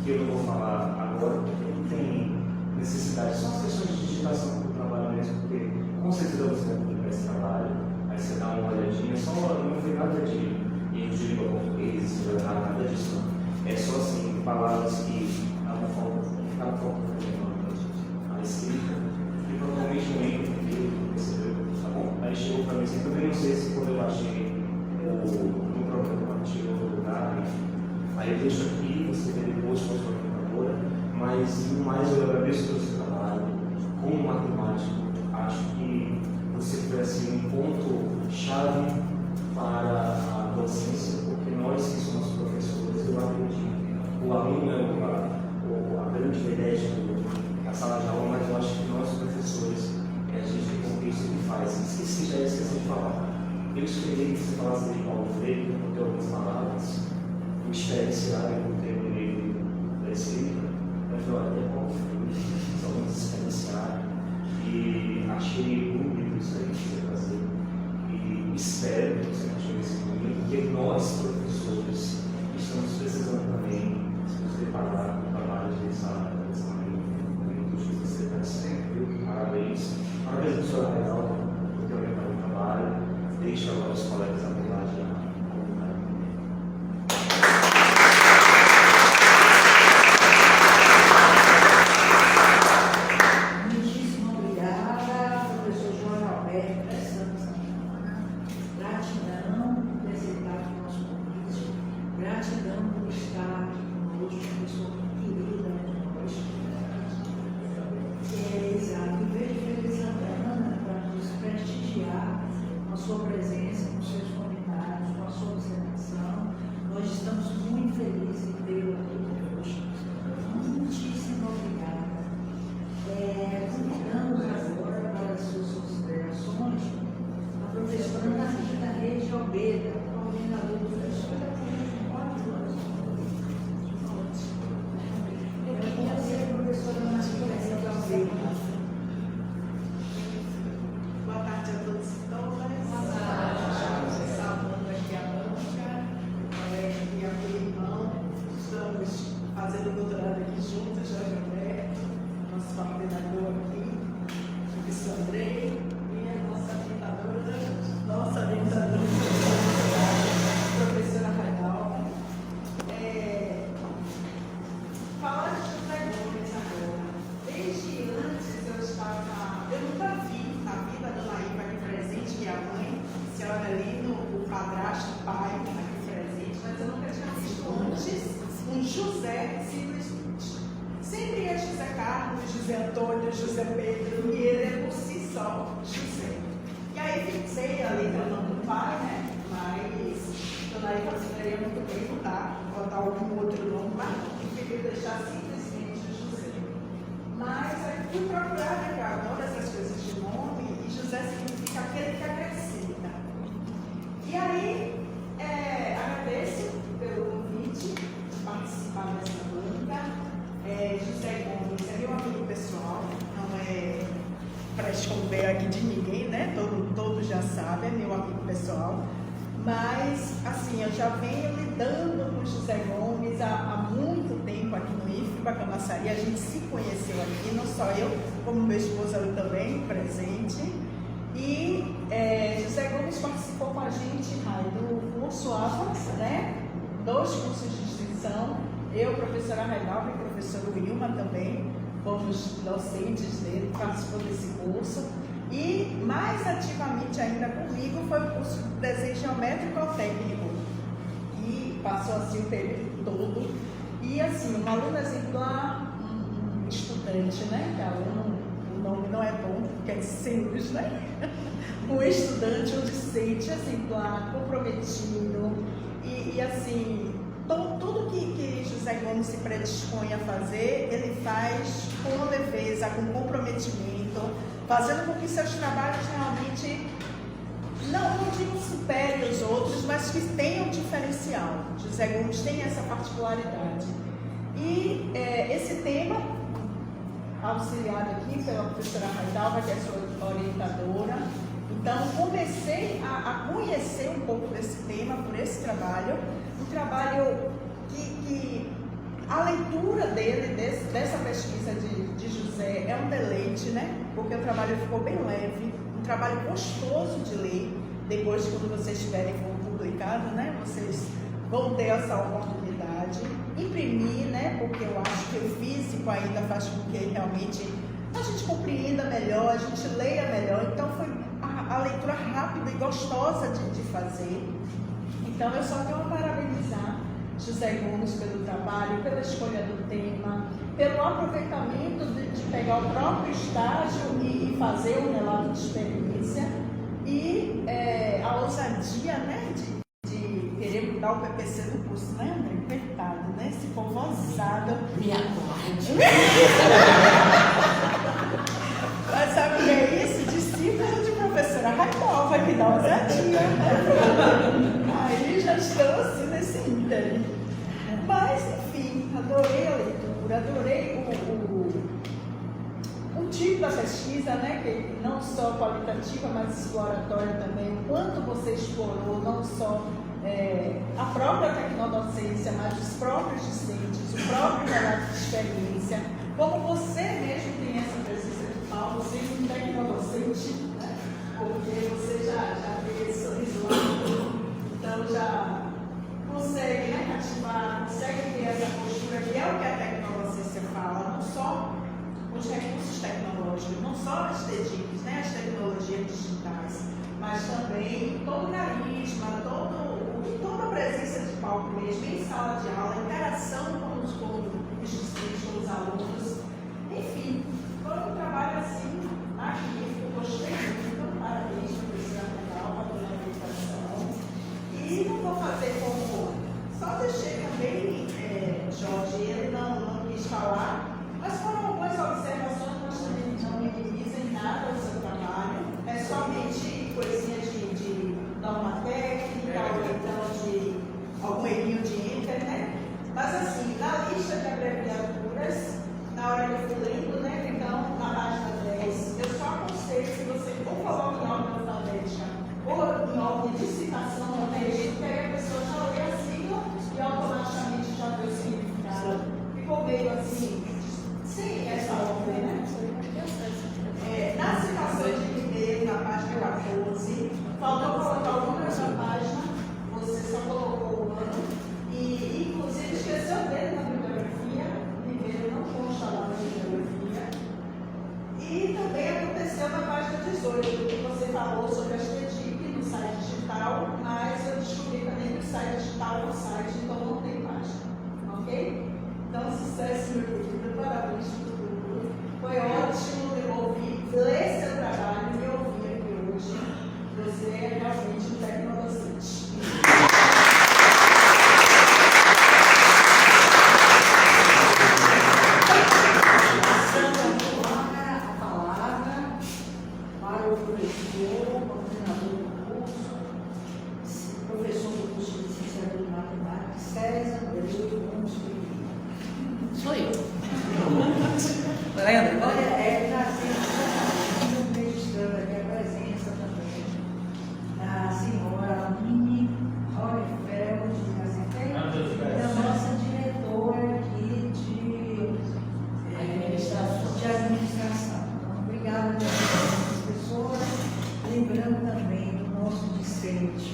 Speaker 3: que eu não vou falar agora, porque não tem necessidade, são as questões de digitação do trabalho mesmo, porque com certeza você vai publicar esse trabalho, aí você dá uma olhadinha, só não foi nada de erro de língua portuguesa, nada disso não. É só assim, palavras que estavam faltando, aí você chegou para mim assim, também não sei se quando eu baixei no programa, chegou no lugar, aí eu deixo aqui, você vê depois com a sua orientadora, mas no mais eu agradeço pelo seu trabalho. Como matemático, acho que você foi assim um ponto-chave para a docência, porque nós que somos professores, eu acredito, o aluno é a grande ideia da sala de aula, mas eu acho que nós professores, a gente conquista o que faz. Esqueci de falar. Eu esperei que você falasse de Paulo Freire, porque tem algumas palavras experienciais no termo da escrita, mas eu falei, olha, Paulo Freire, algumas experienciais, e achei bonito isso aí que você vai fazer. E espero que você continue esse caminho, porque nós, professores, estamos precisando também nos preparar para o trabalho dessa maneira. Você está sempre, parabéns. Parabéns, professora Reinalda, por ter orientado o trabalho. Deixa agora os colegas abordarem a comunidade.
Speaker 1: Muitíssimo obrigada, professor João Alberto, prestando Santana. Gratidão por ter aceitado o nosso convite. Gratidão por estar aqui conosco, professor querida conosco. Exato, em vez de Feliz Santana, para nos prestigiar com a sua presença, com os seus comentários, com a sua observação, nós estamos muito felizes em tê-lo aqui conosco. Muitíssimo obrigada. Convidamos agora para as suas considerações a professora Ana Rita Reis Almeida, coordenadora do professor da professora Ana Rita Reis Almeida.
Speaker 5: Boa tarde a todos e todas. Saudando aqui a banca, e a meu irmão. Estamos fazendo doutorado aqui juntos, Jorge Alberto, nosso coordenador aqui, professor Andrei, e a nossa orientadora, professora Reinalda. Falar de José Gomes agora. Desde antes eu nunca vi na vida da Dona Iva aqui presente, que é a mãe, a senhora Adelino, o padrasto, o pai aqui presente, mas eu nunca tinha visto antes um José simplesmente. Sempre é José Carlos, José Antônio, José Pedro, e ele é por si só José. E aí fixei ali pelo nome do pai, né? Mas Dona Iva poderia muito bem botar algum outro nome, mas não, queria deixar simplesmente José. Mas aí fui procurar, né, para todas essas coisas de nome, e José significa aquele que acrescenta. E aí, agradeço pelo convite de participar dessa banca. José Gomes é meu amigo pessoal, não é para esconder aqui de ninguém, né? Todos já sabem, é meu amigo pessoal. Mas, assim, eu já venho lidando com José Gomes há muito tempo aqui no IFBA Camaçari. A gente se conheceu aqui, não só eu, como meu esposo ali também, presente. E José Gomes participou com a gente, do curso AFAS, né? 2 cursos de extensão. Eu, professora Reinalda e professor Wilma também, fomos docentes dele, participou desse curso. E mais ativamente ainda comigo foi o curso de desenho geométrico técnico, que passou assim o período todo. E assim, um aluno exemplar, um estudante, né? Que aluno, o nome não é bom, porque é simples, né? Um estudante, um discente exemplar, comprometido. E assim, tudo que José Gomes se predispõe a fazer, ele faz com leveza, com comprometimento, fazendo com que seus trabalhos realmente, não digo superem os outros, mas que tenham um diferencial. José Gomes tem essa particularidade. E esse tema, auxiliado aqui pela professora Reinalda, que é sua orientadora, então comecei a conhecer um pouco desse tema por esse trabalho, um trabalho que a leitura dele, dessa pesquisa de José, é um deleite, né? Porque o trabalho ficou bem leve, um trabalho gostoso de ler. Depois, quando vocês tiverem publicado, né? Vocês vão ter essa oportunidade. Imprimir, né? Porque eu acho que o físico ainda faz com que realmente a gente compreenda melhor, a gente leia melhor. Então, foi a leitura rápida e gostosa de fazer. Então, eu só tenho a parabenizar José Gomes pelo trabalho, pela escolha do tema, pelo aproveitamento de pegar o próprio estágio e fazer um relato de experiência e a ousadia, né, de querer mudar o PPC do curso, né, André? Coitado, né? Esse povo ousado.
Speaker 4: Me aguarde.
Speaker 5: Mas sabe o que é isso? Discípulo de professora Raimova, que dá ousadia, né? Aí já estão assim nesse ínterim. Mas, enfim, adorei a leitura, adorei o tipo da pesquisa, né? Que não só qualitativa, mas exploratória também. O quanto você explorou, não só a própria tecnodocência, mas os próprios discentes, o próprio relato de experiência. Como você mesmo tem essa presença de palco, você é um tecnodocente, né? Porque você já teve esse sorriso lá, então já consegue, né, cativar, consegue ter essa postura que é o que a tecnodocência fala, não só os recursos tecnológicos, não só as TDICs, né, as tecnologias digitais, mas também todo o carisma, toda a presença de palco mesmo, em sala de aula, interação com os discípulos, com os alunos, enfim, foi um trabalho assim, magnífico, gostei muito, parabéns para esse legal, para a apresentação. E não vou fazer como, só deixei também, Jorge, ele não quis falar, mas foram algumas observações, mas também não minimizem nada o seu trabalho, é somente coisinha de norma técnica, ou então de algum errinho de enter, né? Mas assim, na lista de abreviaturas, na hora que eu fui lendo, né? Então, na página 10, eu só aconselho se você ou coloca em ordem alfabética ou em ordem de citação no texto, que aí a pessoa já lê a sigla e automaticamente já vê o significado. Ficou meio assim, sem essa ordem, né? Na citação de Ribeiro, na página 14, faltou colocar o número da página, você só colocou o ano, e inclusive esqueceu dele na bibliografia, Ribeiro não consta lá na bibliografia. E também aconteceu na página 18, que você falou sobre as TDIC no site digital, mas eu descobri também que o site digital é um site, então não tem página, ok? Então, sucesso, meu querido, parabéns por tudo. Foi ótimo eu ouvir, ler seu trabalho e ouvir aqui hoje. Você é realmente um tecnodocente.
Speaker 1: Passando agora a palavra para o professor, coordenador do curso, professor do curso de Licenciatura em Matemática, César Andrei Gomes Pereira.
Speaker 4: Sou eu.
Speaker 1: Olha, trazendo, registrando aqui a presença também da senhora Aline Horefeld, da nossa diretora aqui de administração. Então, obrigada às pessoas. Lembrando também do nosso discente,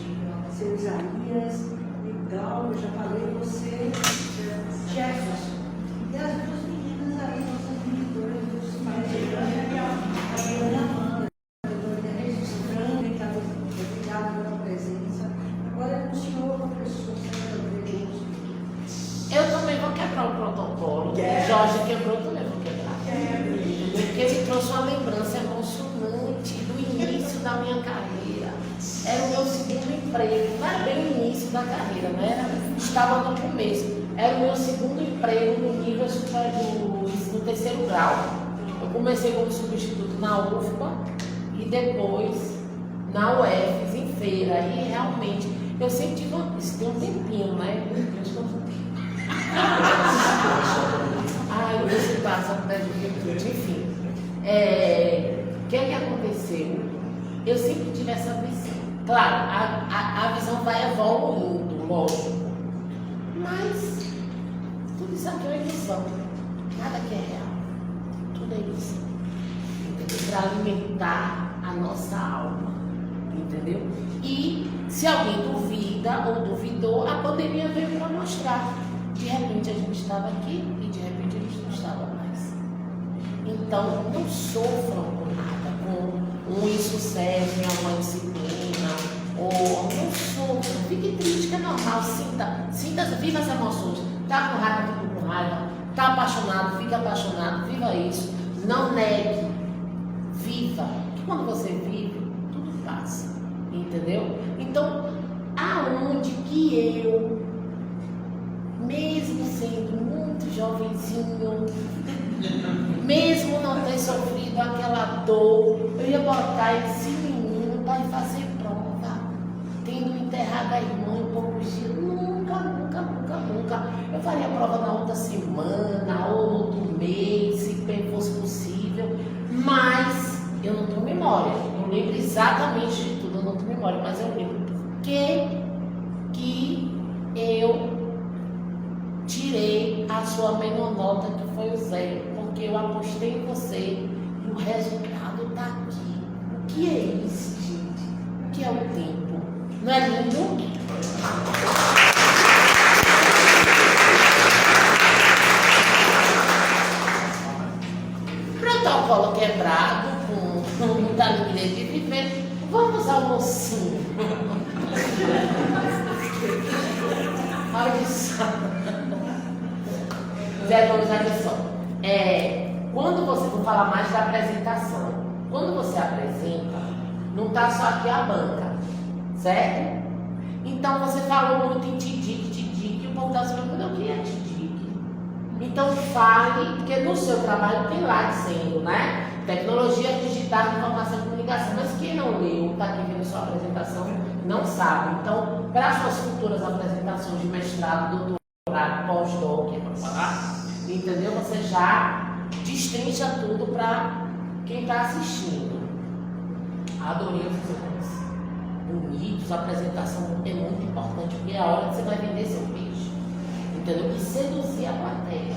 Speaker 1: seu Isaías, legal, eu já falei você, Jefferson. E as duas meninas aí, nossas monitoras dos pais de a Ana Amanda, a doutora registrando, que ela obrigada pela presença. Agora é com o senhor, professor César Andrei.
Speaker 4: Eu também vou quebrar o protocolo. O Jorge quebrou, também vou quebrar. Porque ele trouxe uma lembrança emocionante do início da minha carreira. Era o meu segundo emprego, não era bem o início da carreira, né? Estava no começo. Era o meu segundo emprego no nível no terceiro grau. Eu comecei como substituto na UFPA e depois na UFES, em feira. E realmente, eu sempre tive isso tem um tempinho, né? Ai, eu se passa, enfim. O que é que aconteceu? Eu sempre tive essa visão. Claro, a visão vai evoluindo, lógico. Mas tudo isso aqui é uma ilusão. Nada que é real. Tudo é ilusão. Entendeu? Para alimentar a nossa alma. Entendeu? E se alguém duvida ou duvidou, a pandemia veio para mostrar. De repente a gente estava aqui e de repente a gente não estava mais. Então não sofram com nada, com um insucesso em alguma disciplina, ou algum surto, fique triste, que é normal, viva as emoções. Tá com raiva, fica com raiva. Tá apaixonado, fica apaixonado, viva isso. Não negue, viva. Que quando você vive, tudo passa, entendeu? Então, aonde que eu, mesmo sendo muito jovenzinho, mesmo não ter sofrido aquela dor, eu ia botar esse menino para ir fazer prova, tendo enterrado a irmã em poucos dias? Nunca. Eu faria a prova na outra semana ou no outro mês, se bem fosse possível, mas eu não tenho memória. Eu lembro exatamente de tudo, eu não tenho memória, mas eu lembro que eu tirei a sua menor nota, que foi o 0, porque eu apostei em você e o resultado está aqui. O que é isso, gente? O que é o tempo? Não é lindo? Protocolo quebrado, com muita alegria de viver. Vamos ao mocinho. Maldição. Zé Gomes, olha só. Quando você, vou falar mais da apresentação. Quando você apresenta, não está só aqui a banca, certo? Então você falou muito em Tidic, o povo está falando, o que é Tidic? Então fale, porque no seu trabalho tem lá dizendo, né? Tecnologia digital, informação e comunicação. Mas quem não leu, está aqui vendo sua apresentação, não sabe. Então, para as suas futuras apresentações de mestrado, doutorado, pós-doc, entendeu? Você já destrincha tudo para quem está assistindo. Adorei os seus bonitos, a apresentação é muito importante, porque é a hora que você vai vender seu peixe, entendeu? E seduzir a plateia.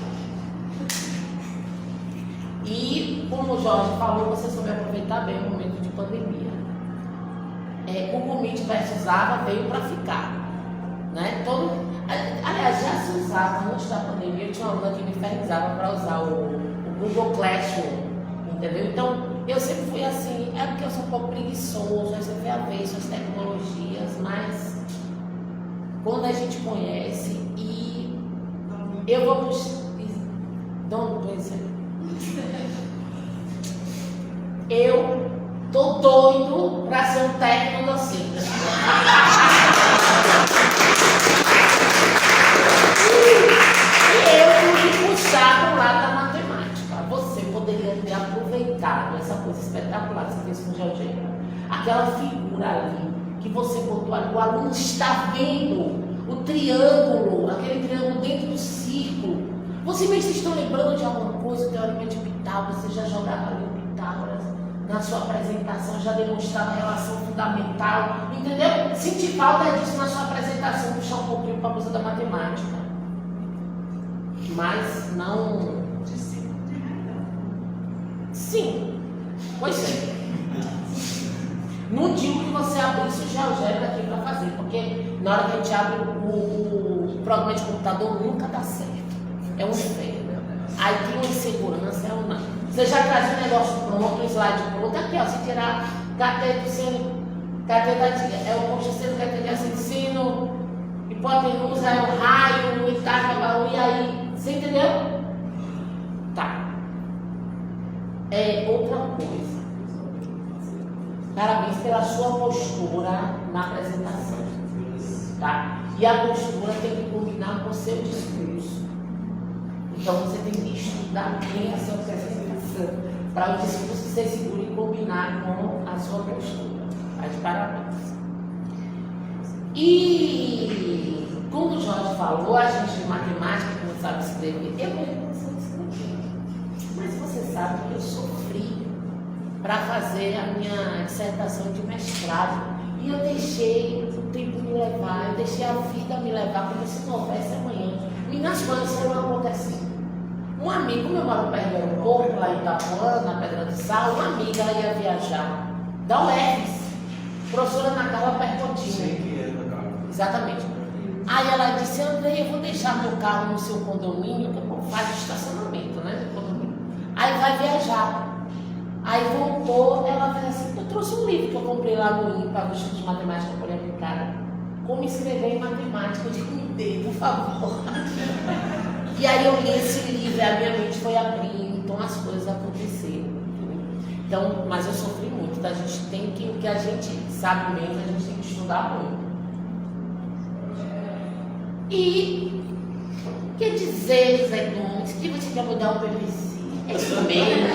Speaker 4: E, como o Jorge falou, você soube aproveitar bem o momento de pandemia. O Commit versus Ava veio para ficar, né? Aliás, já se usava antes da pandemia. Eu tinha uma aluna que me infernizava para usar o Google Classroom, entendeu? Então, eu sempre fui assim, é porque eu sou um pouco preguiçoso, eu sempre fui avesso às tecnologias, mas quando a gente conhece e eu vou puxar. Eu tô doido para ser um técnico docente. E eu fui puxar para o lado da matemática. Você poderia ter aproveitado essa coisa espetacular que você fez com o Georgina. Aquela figura ali que você botou ali, o aluno está vendo o triângulo, aquele triângulo dentro do círculo. Vocês mesmo estão lembrando de alguma coisa, teorema de Pitágoras, você já jogava ali o Pitágoras na sua apresentação, já demonstrava a relação fundamental, entendeu? Senti falta disso na sua apresentação, puxar um pouquinho para a coisa da matemática. Mas não... Sim, pois é. Não digo que você abrisse o GeoGebra aqui para fazer, porque na hora que a gente abre o programa de computador nunca dá certo. É um inferno. Aí tem uma insegurança, é uma... Você já traz um negócio pronto, um slide pronto, aqui ó, se tirar o posto sendo categoria de ensino, hipotenusa, é o raio, o Itaca, e aí, você entendeu? Tá. Outra coisa. Parabéns pela sua postura na apresentação, tá? E a postura tem que combinar com o seu discurso. Então você tem que estudar bem a sua apresentação para o discurso ser seguro e combinar com a sua postura. Tá de parabéns. E como o Jorge falou, a gente de matemática que não sabe escrever, eu mesmo não sei escrever. Mas você sabe que eu sofri para fazer a minha dissertação de mestrado. E eu deixei o tempo me levar, eu deixei a vida me levar como se não houvesse amanhã. Minhas coisas foram acontecendo. Um amigo, como eu moro perto do aeroporto, lá em Itapuã, na Pedra do Sal, uma amiga ela ia viajar da UFES, professora Ana Carla Percotinho. Exatamente. Aí ela disse, André, eu vou deixar meu carro no seu condomínio, que eu faço estacionamento, né? Aí vai viajar. Aí voltou, ela fez assim, trouxe um livro que eu comprei lá no IMPA, no Instituto de Matemática Aplicada. Como escrever em matemática. Eu digo, me dê, por favor. E aí eu li esse livro e a minha mente foi abrindo, então as coisas aconteceram. Então, mas eu sofri muito, tá? A gente tem que, o que a gente sabe mesmo, a gente tem que estudar muito. E quer dizer, José Gomes, que você quer mudar o PPC? É isso mesmo.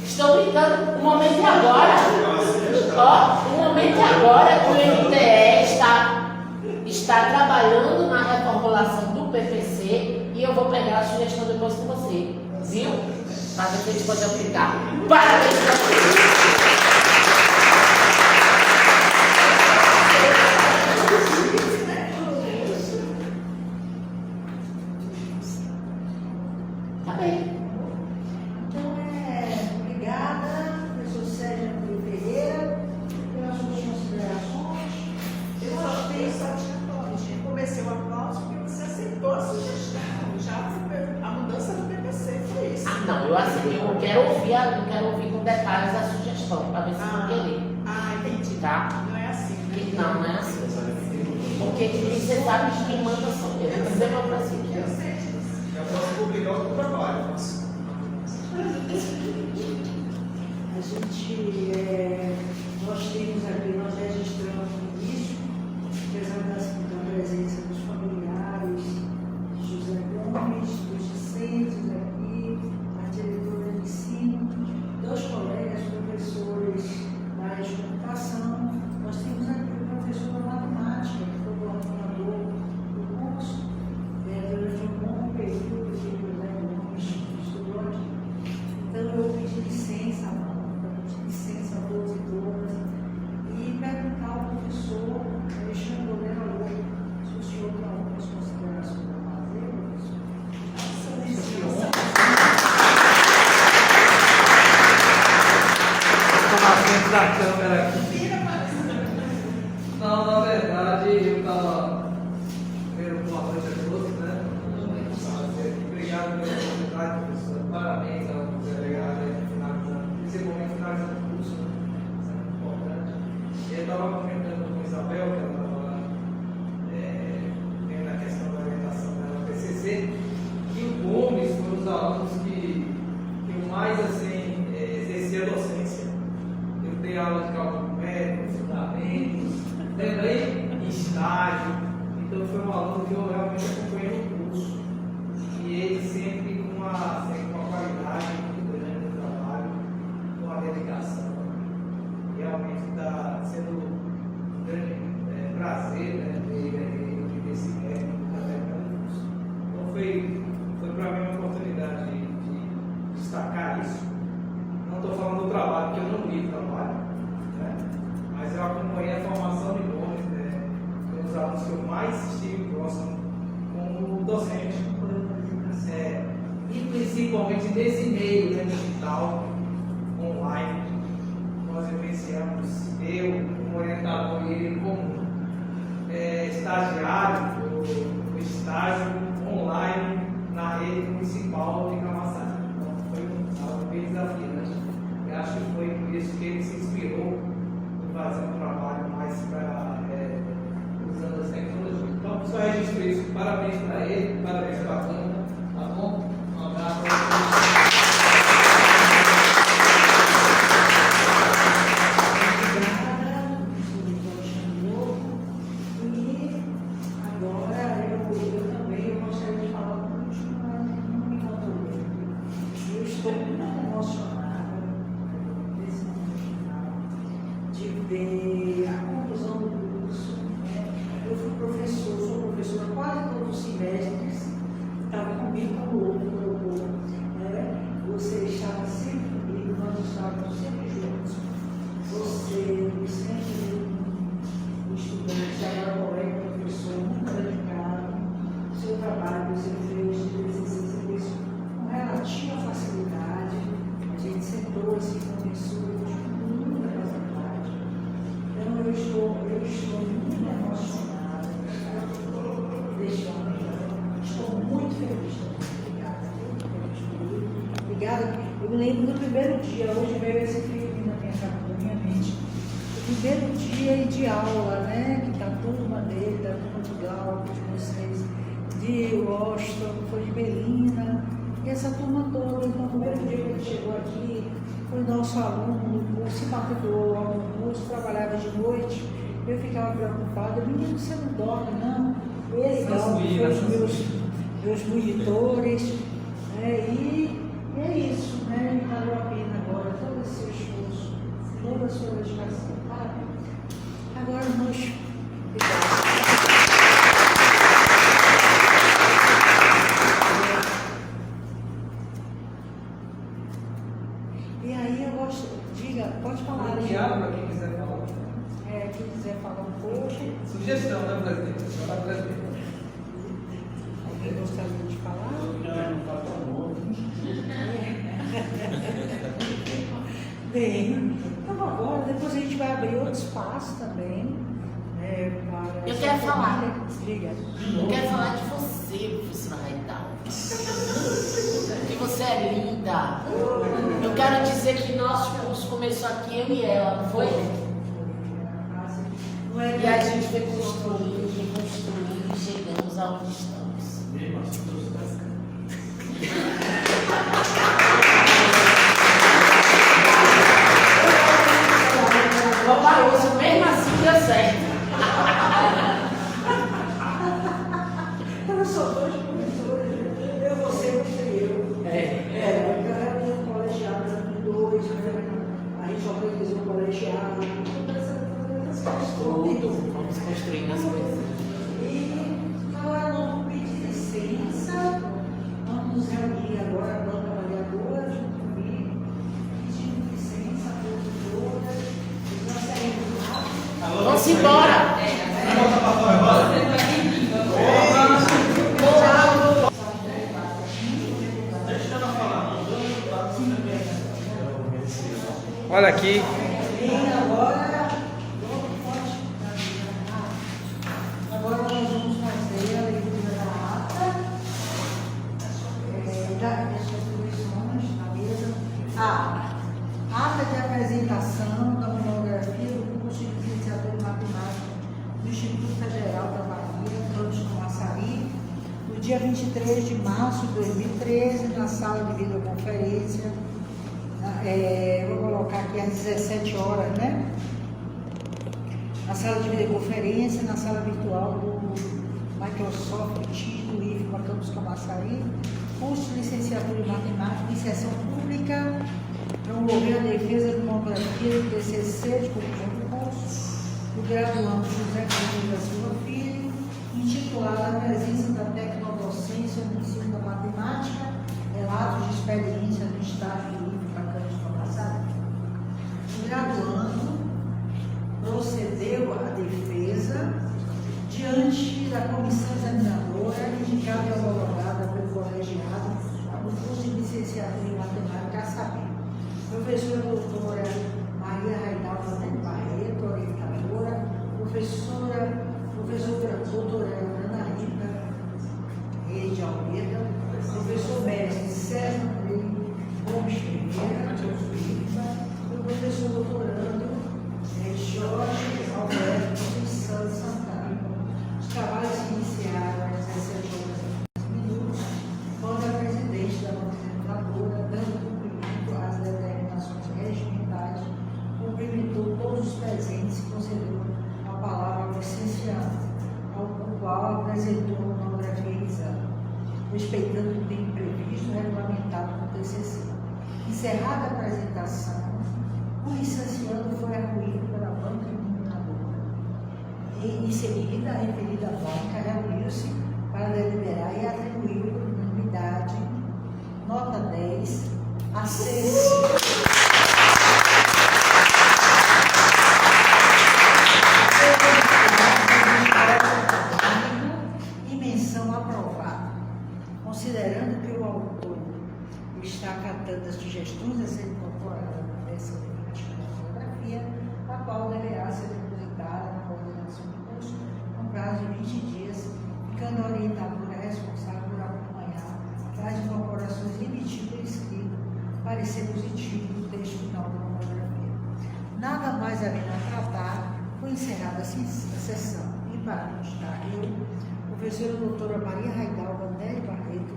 Speaker 4: Estou brincando, o momento é agora. Ó, o momento é agora que o MTE está trabalhando na reformulação do PPC e eu vou pegar a sugestão depois com você, viu? Para ver se a gente pode aplicar. Parabéns para você! Tá bem.
Speaker 1: Então, obrigada, professor Sérgio Ferreira, pelas suas considerações.
Speaker 5: Eu só comecei o aplauso porque você aceitou a sugestão. Já a mudança do PPC foi isso.
Speaker 4: Ah, não, eu quero ouvir com detalhes a sugestão, para ver se eu vou querer.
Speaker 5: Entendi.
Speaker 4: Tá?
Speaker 5: Não é assim, né?
Speaker 4: Não é assim. Porque você sabe que quem manda são eles. Não é para si.
Speaker 5: Eu sei disso.
Speaker 2: Eu posso publicar o trabalho, mas...
Speaker 1: A gente, nós temos aqui, nós registramos no início, apesar da presença dos familiares de José Gomes, dos discentes aqui, a diretora de ensino, dos colegas professores da área de computação, nós temos aqui o professor de matemática, que foi o coordenador do curso, durante um bom período que o José Gomes estudou aqui. Então, eu pedi licença, licença a todos e todas, e perguntar ao professor Alexandre Oliveira Lobo se o senhor tem algumas considerações a fazer, professor.
Speaker 6: Na frente da câmera aqui. Não, na verdade, eu estava. Primeiro, boa noite a todos, né? Obrigado pela oportunidade, professor. Parabéns ao delegado aí finalizando, principalmente finalizando o curso, né? Isso é muito importante. Eu estava comentando com a Isabel, que ela estava vendo a questão da orientação dela no PCC, que o Gomes foi um dos alunos que eu mais assim, exercia a docência. Eu dei aula de cálculo numérico, fundamentos, também estágio. Então foi um aluno que eu realmente acompanhei no curso. E ele sempre com uma qualidade muito grande no trabalho, com a dedicação. Realmente está sendo um grande prazer, né, ver esse método através do curso. Então foi para mim uma oportunidade de destacar isso. Não estou falando do trabalho, porque eu não li o trabalho, né? Mas eu acompanhei a formação de Gomes, né? Foi um dos alunos que eu mais estive próximo como docente, e principalmente nesse meio, né, digital, online. Nós vivenciamos, eu, como orientador e ele como estagiário, o estágio online na rede municipal de Camaçari. Então foi algo bem desafiante. Eu acho que foi por isso que ele se inspirou em fazer um trabalho mais usando as tecnologias. Então, só registro isso. Parabéns para ele, parabéns para a Câmara. Tá bom? Um abraço para vocês.
Speaker 1: A conclusão do curso, né? Eu fui professor, sou professora quase todos os semestres, estava comigo como outro colocou, né? Você estava sempre comigo, nós estávamos sempre juntos. Você sempre um estudante, agora colega, professor, muito dedicado. O seu trabalho você fez com relativa facilidade. A gente sentou e se conversou com muita facilidade. Então eu estou muito emocionada. Estou muito feliz. Obrigada. Obrigada. Eu me lembro no primeiro dia, hoje veio esse filme na minha mente. O primeiro dia de aula, né? Que tá a turma dele, da turma de Glauco, de vocês, de Washington, foi de Belina, e essa turma toda. Então, o primeiro dia que ele chegou aqui, foi nosso aluno, se matriculou ao curso, trabalhava de noite. Eu ficava preocupada, menino, você não dorme, não? Ele foi os meus monitores, e é isso, né? E valeu a pena agora, todo esse seu esforço, toda a sua dedicação, tá? Agora nós. E aí eu gosto, diga, pode falar.
Speaker 6: Diálogo para quem quiser falar.
Speaker 1: Quem quiser falar um pouco.
Speaker 6: Sugestão, né, presidente? Senhora presidente.
Speaker 1: Alguém gostaria de falar? Bem, então agora, depois a gente vai abrir outro espaço também. Para
Speaker 4: Eu quero falar.
Speaker 1: Diga.
Speaker 4: Eu quero falar de você, professora Raidal. Que você é linda. Eu quero dizer que nosso curso começou aqui, eu e ela, não foi? E a gente foi construindo, e chegamos aonde estamos. Vamos, mesmo assim deu certo.
Speaker 1: Eu sou dois professores, eu, você e eu. Eu era um colegiado, era dois, a gente organizou um colegiado,
Speaker 4: Vamos construindo as coisas.
Speaker 1: E agora nós vamos pedir licença, vamos nos reunir agora, a banca avaliadora, junto comigo, pedindo licença a todas, nós saímos rápido.
Speaker 4: Vamos embora.
Speaker 6: Olha aqui.
Speaker 1: Agora nós vamos fazer a leitura da ata, das contribuições na mesa. Ata de apresentação da monografia do curso de licenciatura em matemática do Instituto Federal da Bahia, Campus Camaçari, no dia 23 de março de 2013, na sala de videoconferência. Vou colocar aqui às 17 horas, né? Na sala de videoconferência, na sala virtual do Microsoft Teams do IFBA Campus Camaçari, curso de licenciatura em matemática, iniciação pública, promover a defesa de monografia do TCC de conclusão do curso, do graduando José Carlos da Silva Filho, intitulada A Presença da Tecnodocência no Ensino da Matemática, relatos de experiência do estágio do IFBA Campus Camaçari. O graduando procedeu à defesa diante da comissão examinadora indicada e homologada pelo colegiado no curso de licenciatura em matemática, a saber, professora doutora Maria Raidal Barreto, orientadora, professora doutora Ana Rita Reis de Almeida, professor mestre César Gomes Ferreira, o professor doutorando Jorge Alberto dos Santos Santana. Os trabalhos se iniciaram às 17 horas e 15 minutos, quando a presidente da apresentadora, dando cumprimento às determinações regimentais, cumprimentou todos os presentes e concedeu a palavra ao licenciado, ao qual apresentou a monografia em exame, respeitando o tempo previsto e regulamentado no TCC. Encerrada a apresentação, o licenciado foi arguído pela banca examinadora. Em seguida, a referida banca reuniu-se para deliberar e atribuir por unanimidade nota 10 a e menção aprovada, considerando que o autor está acatando as sugestões a serem incorporadas nessa monografia, a qual deverá ser depositada na coordenação do curso no prazo de 20 dias, ficando a orientadora responsável por acompanhar as incorporações e emitir por escrito parecer positivo encerrada a sessão. E para constar, eu, professora doutora Maria Raidal Vandelli Barreto,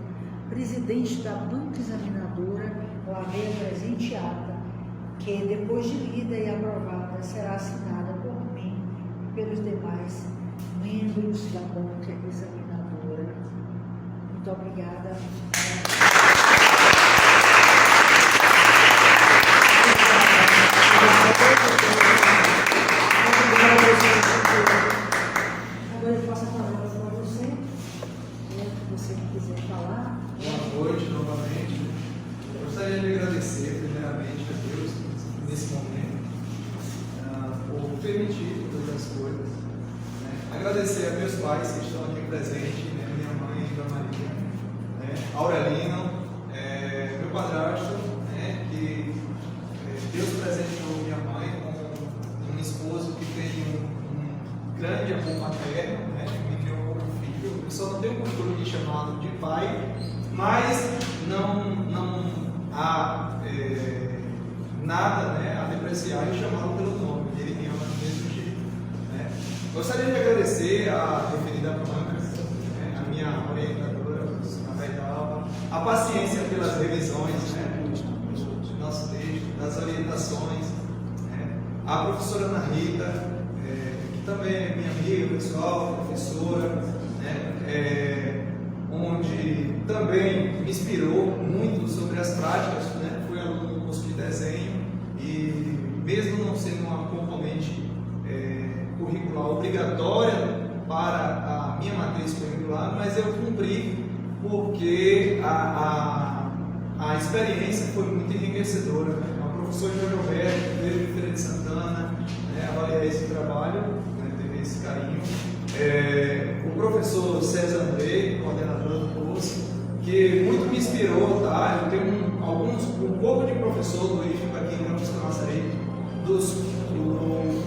Speaker 1: presidente da banca examinadora, lavei a presente ata, que depois de lida e aprovada será assinada por mim e pelos demais membros da banca examinadora. Muito obrigada. Agora eu passo a palavra para você, se você quiser falar.
Speaker 2: Boa noite novamente. Eu gostaria de agradecer primeiramente a Deus nesse momento por permitir todas as coisas. Agradecer a meus pais que estão aqui presentes, minha mãe, Dona Maria, Aurelino, meu padrasto, que Deus presenteou minha mãe com um esposo que tem um grande amor materno, me criou como filho. Eu só não tenho costume de chamá-lo de pai, mas não há nada a depreciar e chamá-lo pelo nome. Ele me ama do mesmo jeito. Gostaria de agradecer a referida banca, a minha orientadora, a Raidal, a paciência pelas revisões do nosso texto, das orientações, a professora Ana Rita, que também é minha amiga pessoal, professora, onde também me inspirou muito sobre as práticas, fui aluno do curso de desenho e mesmo não sendo uma componente curricular obrigatória para a minha matriz curricular, mas eu cumpri porque a experiência foi muito enriquecedora. A professora João Roberto, veio de Feira de Santana, avaliar esse trabalho, teve esse carinho. O professor César Andrei, coordenador do curso, que muito me inspirou, tá? Eu tenho um pouco de professor do IFE aqui no Campus Camaçari,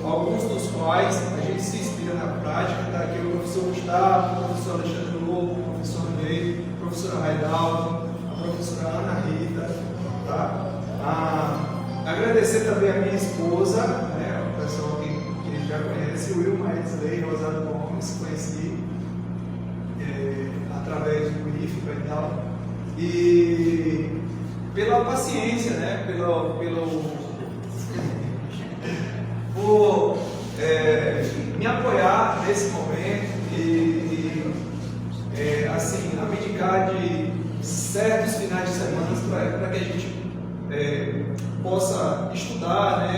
Speaker 2: alguns dos quais a gente se inspira na prática, tá? Aqui o professor Gustavo, o professor Alexandre Lobo, o professor Ney, a professora Raidal, a professora Ana Rita, tá? Agradecer também a minha esposa, o pessoal que já conhece, o Wilma Edsley Rosado Gomes, conheci através do IFPA e tal, e pela paciência, por me apoiar nesse momento e assim, abdicar de certos finais de semana para que a gente possa estudar,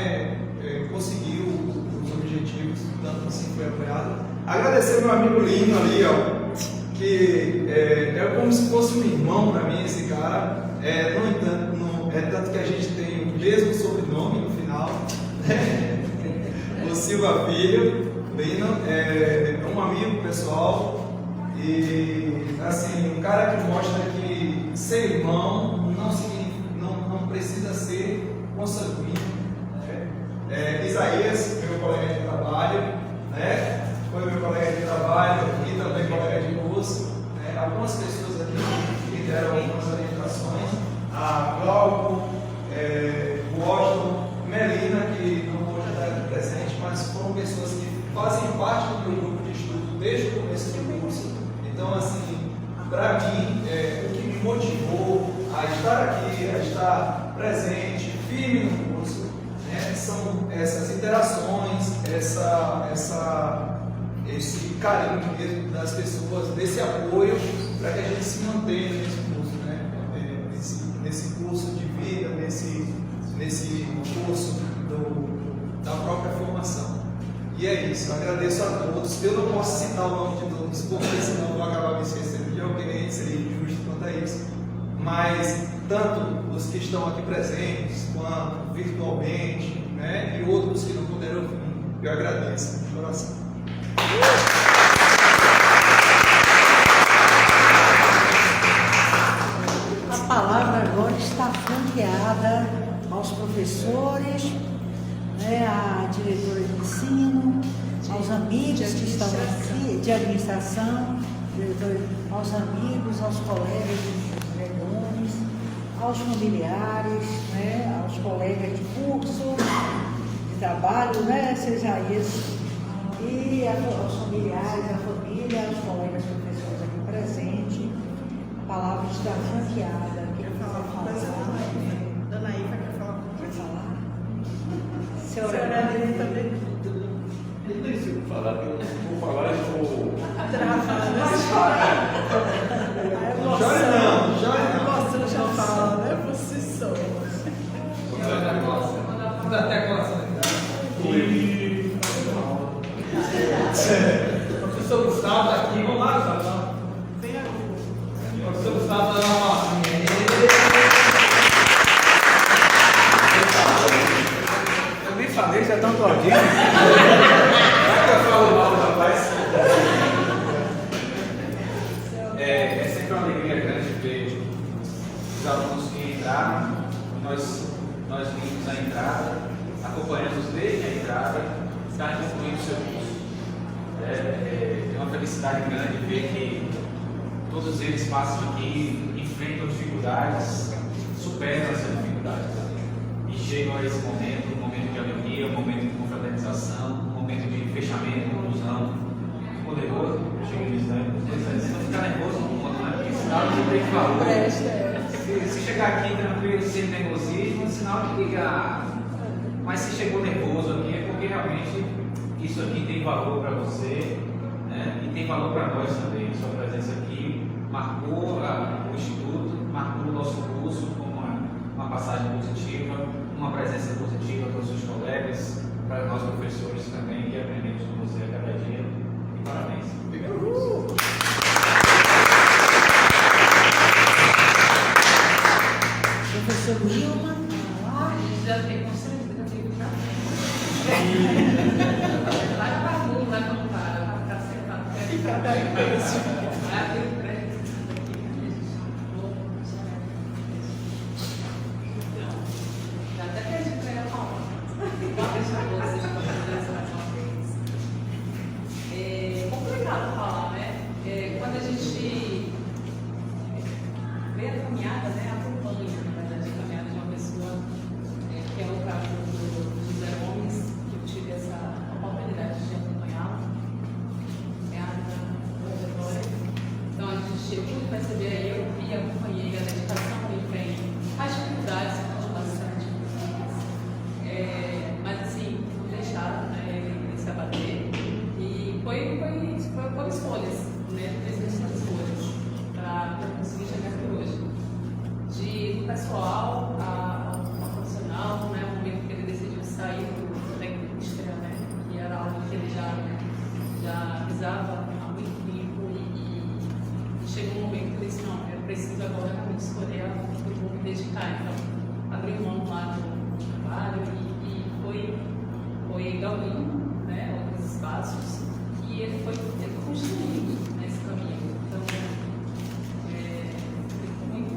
Speaker 2: conseguir os objetivos, tanto assim foi apoiado. Agradecer meu amigo Lino ali, que é como se fosse um irmão para mim, esse cara. No entanto, tanto que a gente tem o mesmo sobrenome no final, o Silva Filho, Lino, é um amigo pessoal e assim, um cara que mostra que ser irmão não precisa ser consanguíneo. Isaías, meu colega de trabalho, foi meu colega de trabalho e também colega de curso. Algumas pessoas aqui que deram algumas orientações, a Glauco, Washington, Melina, que não pôde estar aqui presente, mas foram pessoas que fazem parte do meu grupo de estudo desde o começo do curso. Então, assim, para mim, o que me motivou a estar aqui, a estar presente, firme no curso, são essas interações, esse carinho mesmo das pessoas, desse apoio para que a gente se mantenha nesse curso, nesse curso de vida, nesse curso da própria formação. E é isso, agradeço a todos. Eu não posso citar o nome de todos, porque senão eu vou acabar me esquecendo de alguém, seria injusto quanto a isso. Mas tanto os que estão aqui presentes, quanto virtualmente, e outros que não puderam vir, eu agradeço de coração.
Speaker 1: A palavra agora está franqueada aos professores, à diretora de ensino, aos amigos que estão aqui, de administração, aos amigos, aos colegas de Gomes, aos familiares, aos colegas de curso, de trabalho, seu Isaías, aos familiares, à família, aos colegas professores aqui presentes. A palavra está franqueada. Quem
Speaker 5: Quero falar uma coisa com a Dona Iva quer falar uma
Speaker 1: quer
Speaker 5: coisa.
Speaker 1: falar?
Speaker 5: Senhora Aline também.
Speaker 3: Se eu falar, eu vou falar e vou.
Speaker 5: A Dona Rafaela não chora.
Speaker 2: Chore não, chore
Speaker 5: A
Speaker 2: não.
Speaker 5: emoção já fala, né? Você sou.
Speaker 6: Dá até a colação. Professor Gustavo tá aqui, vamos lá, Gustavo.
Speaker 5: Vem aqui.
Speaker 6: Professor Gustavo tá lá.
Speaker 7: Eu nem falei, já estão todinhos.
Speaker 6: Eu falo mal, rapaz.
Speaker 7: É sempre uma alegria grande ver os alunos que entraram. Nós vimos a entrada, acompanhamos desde a entrada, está concluindo o seu curso. É uma felicidade grande ver que todos eles passam aqui, enfrentam dificuldades, superam essas dificuldades e chegam a esse momento, um momento de alegria, um momento de confraternização, um momento de fechamento, conclusão. Ficou nervoso? Chega nisso, né? Não ficar nervoso não conta, né? Porque sinal de tem valor. Se chegar aqui tranquilo, sem nervosismo, é sinal de ligar. Mas se chegou nervoso aqui, é porque realmente isso aqui tem valor para você, né? E tem valor para nós também. Sua presença aqui marcou o Instituto, marcou o nosso curso como uma passagem positiva, uma presença positiva para os seus colegas, para nós professores também, que aprendemos com você a cada dia. E parabéns.
Speaker 1: Professor Wilma,
Speaker 4: A gente já tem com certeza que ficar. Vai para mim, vai para o cara, vai ficar sentado.
Speaker 5: Fica daí.
Speaker 4: Vai abrir o prédio. Já até perdi para ela falar. Vou deixar vocês para fazer essa mais uma vez. É complicado falar, né? Quando a gente vê a caminhada, né? Acompanha, na verdade, a caminhada de uma pessoa, que é o caso do José Gomes, que eu tive essa oportunidade de acompanhá-lo, a trajetória. Então a gente chegou a perceber aí, eu vi, acompanhei a dedicação que ele tem, as dificuldades que são bastante difíceis, mas assim, não deixaram, né, ele se abater, e foram escolhas, né, essas escolhas, para conseguir chegar aqui hoje. Do pessoal ao profissional, né, o momento que ele decidiu sair da indústria, né, que era algo que ele já visava há muito tempo, e chegou um momento que ele disse, não, eu preciso agora escolher o que eu vou me dedicar. Então, abriu mão lá do trabalho e foi galgando, né, outros espaços, e ele foi construindo nesse caminho. Então, fico muito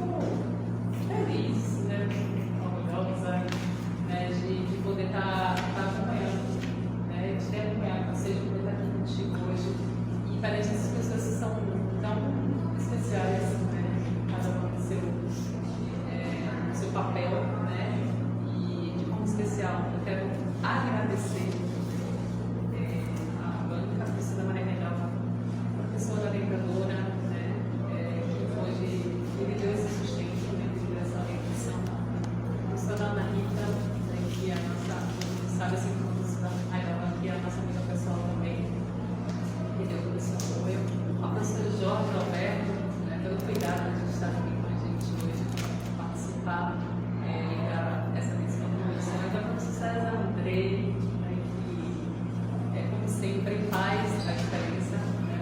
Speaker 4: feliz, né, orgulhosa, né, de poder estar acompanhando, né, de ter acompanhado você, de poder estar aqui contigo hoje. E parece que essas pessoas são tão especiais, né, cada uma tem seu papel, né, e de como especial. Eu quero agradecer a banca, a professora Maria Regal, a professora orientadora, né, que hoje me deu esse sustento, né, me deu essa orientação. A professora Ana Rita, né, que é a nossa, sabe assim, como a professora Raiola, que é a nossa amiga pessoal também, que deu todo esse apoio. A professora Jorge Alberto, né, pelo cuidado de estar aqui com a gente hoje, participar dessa missão do Ministério. Então, a professora Andrei, né, que, como sempre, faz a diferença, né?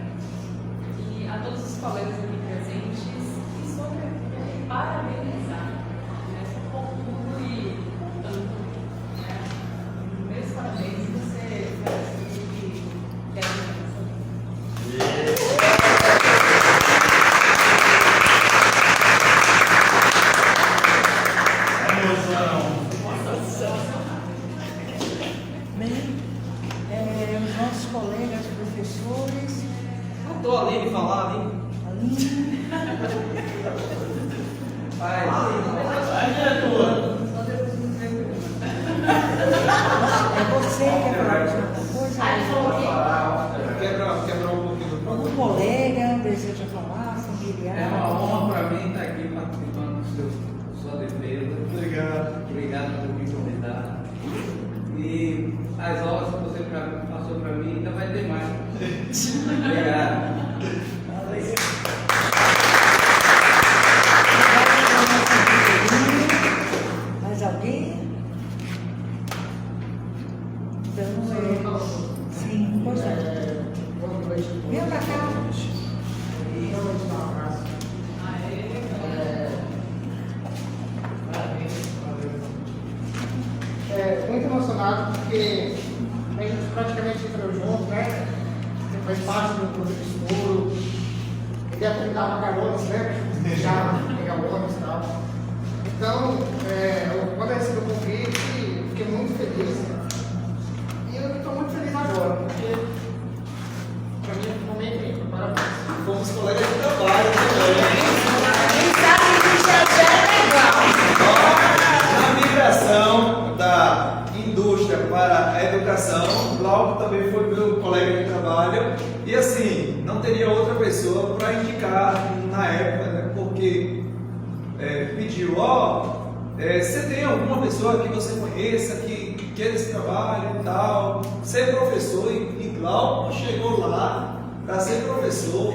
Speaker 4: E a todos os colegas aqui presentes, e sobretudo, parabenizar, né, por tudo e por tanto, né? Meus parabéns, você faz tudo que é a diferença.
Speaker 1: bem, os nossos colegas professores,
Speaker 6: Faltou a Aline falar, Aline.
Speaker 1: Aline,
Speaker 6: Vai.
Speaker 1: é você que é a coisa.
Speaker 4: Ah, ele falou o quê?
Speaker 1: deseja falar, familiar?
Speaker 6: É uma honra para mim estar aqui participando do sua defesa.
Speaker 2: Obrigado.
Speaker 6: Obrigado por me convidar. E as aulas que você passou para mim ainda vai ter mais. Obrigado.
Speaker 1: Mais alguém? Então, sim, pois é. Vem pra cá.
Speaker 8: Muito emocionado porque a gente praticamente entrou junto, né? Faz parte do estouro. Ele ia tentar uma carona, né? Deixar pegar o ônibus e tal. Então, quando eu recebi o convite, fiquei muito feliz. E eu estou muito feliz agora, porque para mim é um momento ímpar. Parabéns.
Speaker 2: Fomos colegas de trabalho também.
Speaker 4: Quem sabe que já é legal.
Speaker 2: Na migração da indústria para a educação, Glauco também foi meu colega de trabalho. E assim, não teria outra pessoa para indicar na época, né? Porque pediu, você tem alguma pessoa que você conheça, que queira esse trabalho e tal, ser professor, e Glauco chegou lá para ser professor.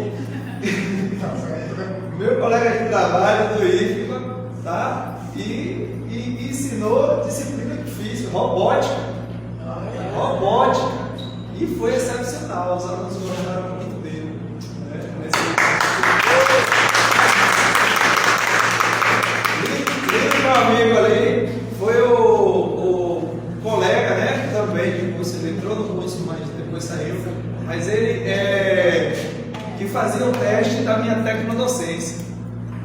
Speaker 2: Meu colega de trabalho do IFBA, tá? E ensinou disciplina difícil, robótica. E foi excepcional, os alunos gostaram muito dele. Né? E meu amigo ali foi o colega, né? Também de curso, ele entrou no curso, mas depois saiu. Mas ele que fazia o teste da minha tecnodocência.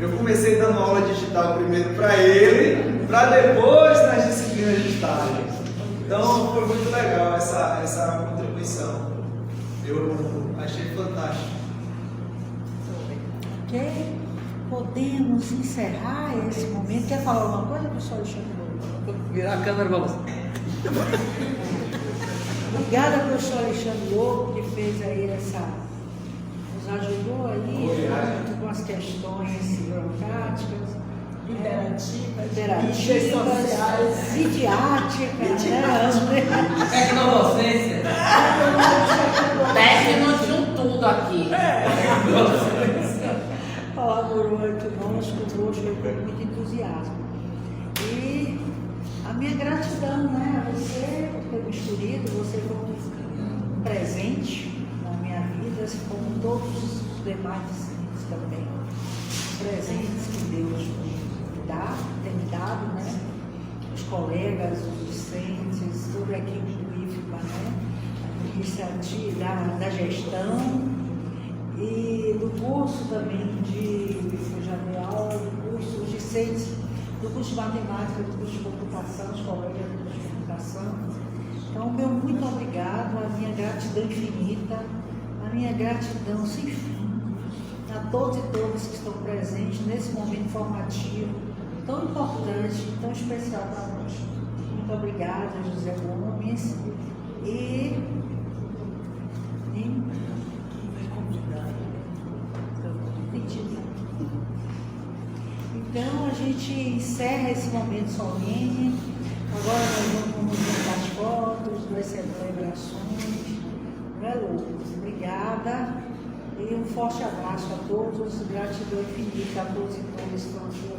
Speaker 2: Eu comecei dando aula digital primeiro para ele, para depois nas disciplinas digitais. Então foi muito legal essa contribuição. Eu achei fantástico.
Speaker 1: Ok? Podemos encerrar esse momento. Quer falar alguma coisa, professor Alexandre?
Speaker 6: Vou virar a câmera para você.
Speaker 1: Obrigada, professor Alexandre Lobo, que fez aí nos ajudou aí muito com as questões burocráticas, interativas, didáticas, né?
Speaker 6: Tecnodocência.
Speaker 4: Técnicos de um tudo aqui.
Speaker 1: Colaborou conosco com muito entusiasmo. E a minha gratidão, né, a você por ter me escolhido, você como um presente na minha vida, assim como todos os demais discípulos também. Presentes que Deus tem me dado, né? Os colegas, os discentes, toda a equipe do IFBA, né? Iniciativa da gestão e do curso também do curso, os discentes do curso de matemática, do curso de computação, os colegas do curso de computação. Então, meu muito obrigado, a minha gratidão infinita, a minha gratidão sem fim a todos e todas que estão presentes nesse momento formativo tão importante, tão especial para nós. Muito obrigada, José Gomes. Então a gente encerra esse momento solene. Agora nós vamos ver as fotos, das celebrações. Não é, Lucas? Obrigada. E um forte abraço a todos, gratidão infinita a todos e todas que estão aqui.